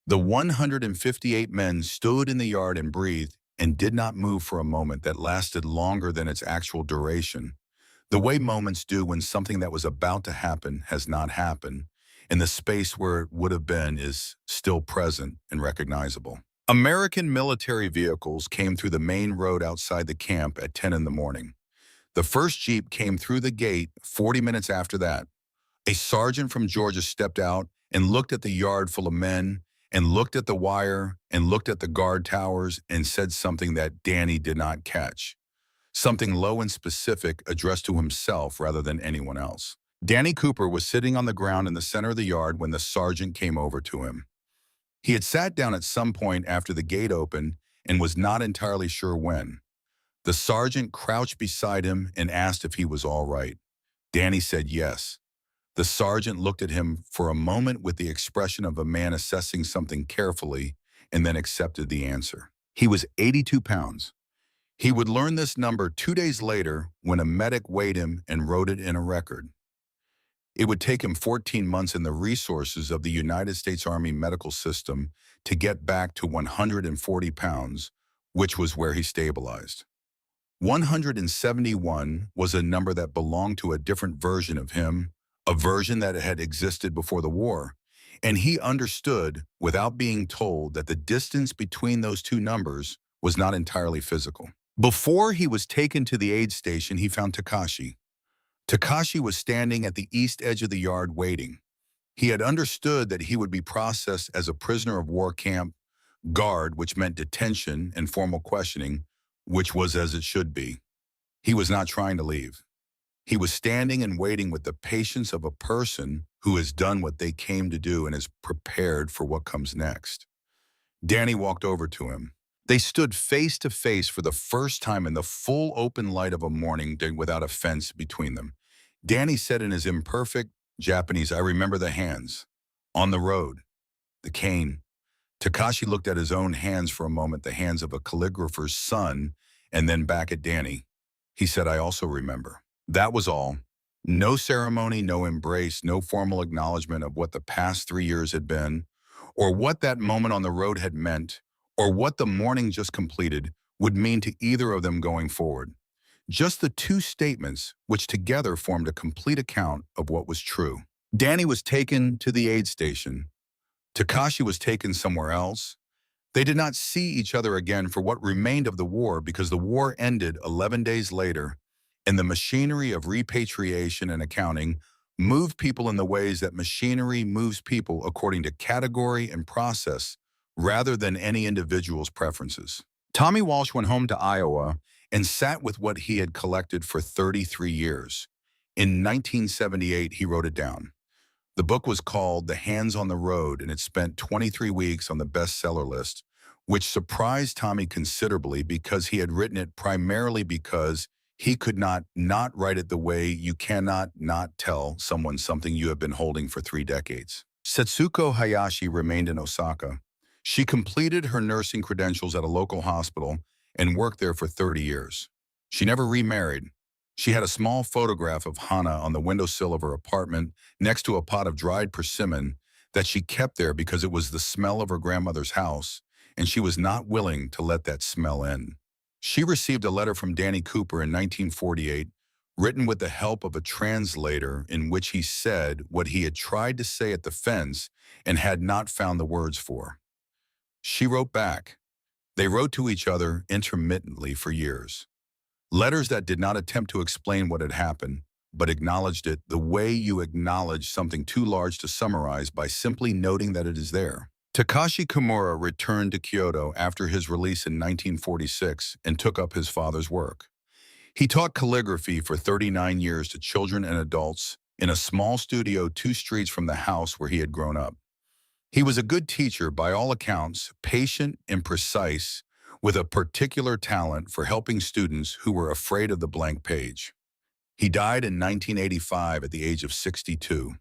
The 158 men stood in the yard and breathed and did not move for a moment that lasted longer than its actual duration, the way moments do when something that was about to happen has not happened, and the space where it would have been is still present and recognizable. American military vehicles came through the main road outside the camp at 10 in the morning. The first Jeep came through the gate 40 minutes after that. A sergeant from Georgia stepped out and looked at the yard full of men and looked at the wire and looked at the guard towers and said something that Danny did not catch. Something low and specific addressed to himself rather than anyone else. Danny Cooper was sitting on the ground in the center of the yard when the sergeant came over to him. He had sat down at some point after the gate opened and was not entirely sure when. The sergeant crouched beside him and asked if he was all right. Danny said yes. The sergeant looked at him for a moment with the expression of a man assessing something carefully and then accepted the answer. He was 82 pounds. He would learn this number 2 days later when a medic weighed him and wrote it in a record. It would take him 14 months and the resources of the United States Army medical system to get back to 140 pounds, which was where he stabilized. 171 was a number that belonged to a different version of him, a version that had existed before the war, and he understood, without being told, that the distance between those two numbers was not entirely physical. Before he was taken to the aid station, he found Takashi. Takashi was standing at the east edge of the yard waiting. He had understood that he would be processed as a prisoner of war camp guard, which meant detention and formal questioning, which was as it should be. He was not trying to leave. He was standing and waiting with the patience of a person who has done what they came to do and is prepared for what comes next. Danny walked over to him. They stood face to face for the first time in the full open light of a morning without a fence between them. Danny said in his imperfect Japanese, "I remember the hands. On the road. The cane." Takashi looked at his own hands for a moment, the hands of a calligrapher's son, and then back at Danny. He said, "I also remember." That was all. No ceremony, no embrace, no formal acknowledgement of what the past 3 years had been, or what that moment on the road had meant, or what the morning just completed would mean to either of them going forward. Just the two statements, which together formed a complete account of what was true. Danny was taken to the aid station. Takashi was taken somewhere else. They did not see each other again for what remained of the war because the war ended 11 days later, and the machinery of repatriation and accounting moved people in the ways that machinery moves people according to category and process rather than any individual's preferences. Tommy Walsh went home to Iowa and sat with what he had collected for 33 years. In 1978, he wrote it down. The book was called The Hands on the Road, and it spent 23 weeks on the bestseller list, which surprised Tommy considerably because he had written it primarily because he could not write it the way you cannot not tell someone something you have been holding for 3 decades. Setsuko Hayashi remained in Osaka. She completed her nursing credentials at a local hospital and worked there for 30 years. She never remarried. She had a small photograph of Hana on the windowsill of her apartment next to a pot of dried persimmon that she kept there because it was the smell of her grandmother's house, and she was not willing to let that smell in. She received a letter from Danny Cooper in 1948, written with the help of a translator, in which he said what he had tried to say at the fence and had not found the words for. She wrote back. They wrote to each other intermittently for years. Letters that did not attempt to explain what had happened, but acknowledged it the way you acknowledge something too large to summarize, by simply noting that it is there. Takashi Kimura returned to Kyoto after his release in 1946 and took up his father's work. He taught calligraphy for 39 years to children and adults in a small studio 2 streets from the house where he had grown up. He was a good teacher by all accounts, patient and precise, with a particular talent for helping students who were afraid of the blank page. He died in 1985 at the age of 62.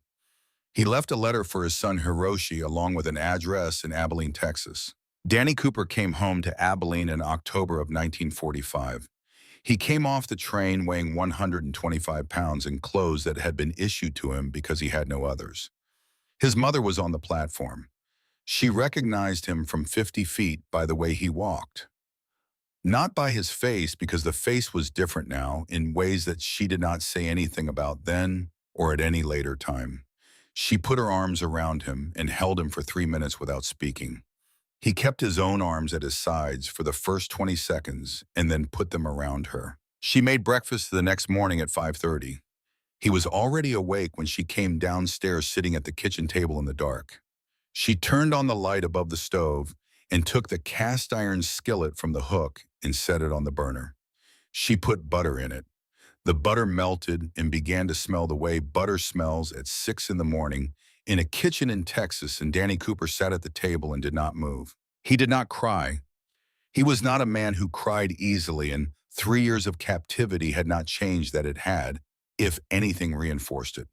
He left a letter for his son Hiroshi along with an address in Abilene, Texas. Danny Cooper came home to Abilene in October of 1945. He came off the train weighing 125 pounds in clothes that had been issued to him because he had no others. His mother was on the platform. She recognized him from 50 feet by the way he walked. Not by his face, because the face was different now in ways that she did not say anything about then or at any later time. She put her arms around him and held him for 3 minutes without speaking. He kept his own arms at his sides for the first 20 seconds and then put them around her. She made breakfast the next morning at 5:30. He was already awake when she came downstairs, sitting at the kitchen table in the dark. She turned on the light above the stove and took the cast iron skillet from the hook and set it on the burner. She put butter in it. The butter melted and began to smell the way butter smells at 6 in the morning in a kitchen in Texas, and Danny Cooper sat at the table and did not move. He did not cry. He was not a man who cried easily, and 3 years of captivity had not changed that. It had, if anything, reinforced it.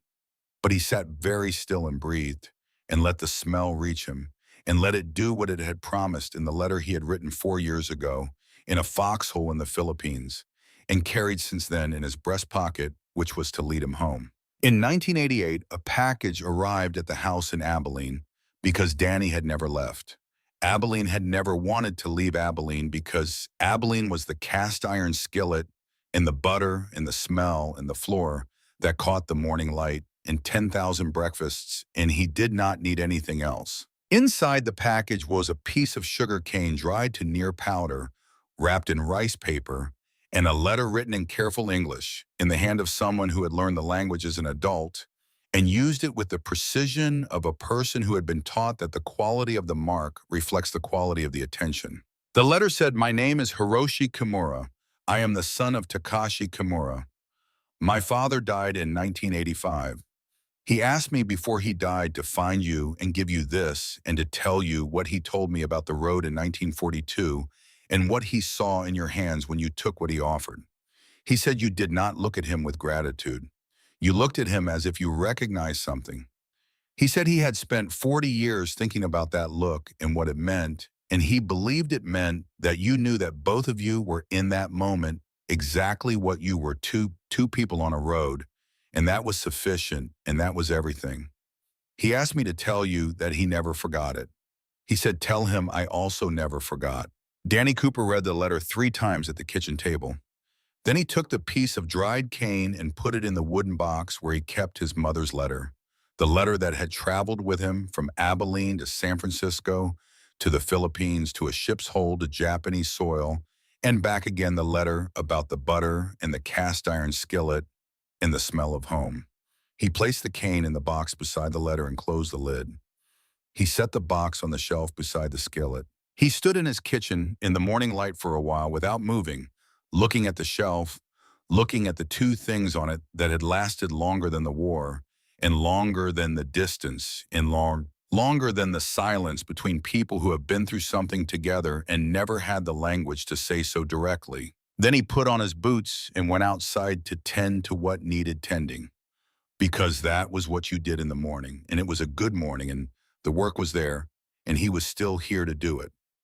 But he sat very still and breathed and let the smell reach him and let it do what it had promised in the letter he had written 4 years ago in a foxhole in the Philippines and carried since then in his breast pocket, which was to lead him home. In 1988, a package arrived at the house in Abilene because Danny had never left. Abilene had never wanted to leave Abilene because Abilene was the cast iron skillet and the butter and the smell and the floor that caught the morning light and 10,000 breakfasts, and he did not need anything else. Inside the package was a piece of sugarcane dried to near powder, wrapped in rice paper, and a letter written in careful English in the hand of someone who had learned the language as an adult and used it with the precision of a person who had been taught that the quality of the mark reflects the quality of the attention. The letter said, "My name is Hiroshi Kimura. I am the son of Takashi Kimura. My father died in 1985. He asked me before he died to find you and give you this and to tell you what he told me about the road in 1942 and what he saw in your hands when you took what he offered. He said you did not look at him with gratitude. You looked at him as if you recognized something. He said he had spent 40 years thinking about that look and what it meant, and he believed it meant that you knew that both of you were in that moment exactly what you were, two people on a road, and that was sufficient, and that was everything. He asked me to tell you that he never forgot it. He said, tell him I also never forgot." Danny Cooper read the letter 3 times at the kitchen table. Then he took the piece of dried cane and put it in the wooden box where he kept his mother's letter, the letter that had traveled with him from Abilene to San Francisco, to the Philippines, to a ship's hold to Japanese soil, and back again, the letter about the butter and the cast iron skillet and the smell of home. He placed the cane in the box beside the letter and closed the lid. He set the box on the shelf beside the skillet. He stood in his kitchen in the morning light for a while without moving, looking at the shelf, looking at the 2 things on it that had lasted longer than the war, and longer than the distance, and longer than the silence between people who have been through something together and never had the language to say so directly. Then he put on his boots and went outside to tend to what needed tending, because that was what you did in the morning, and it was a good morning, and the work was there, and he was still here to do it.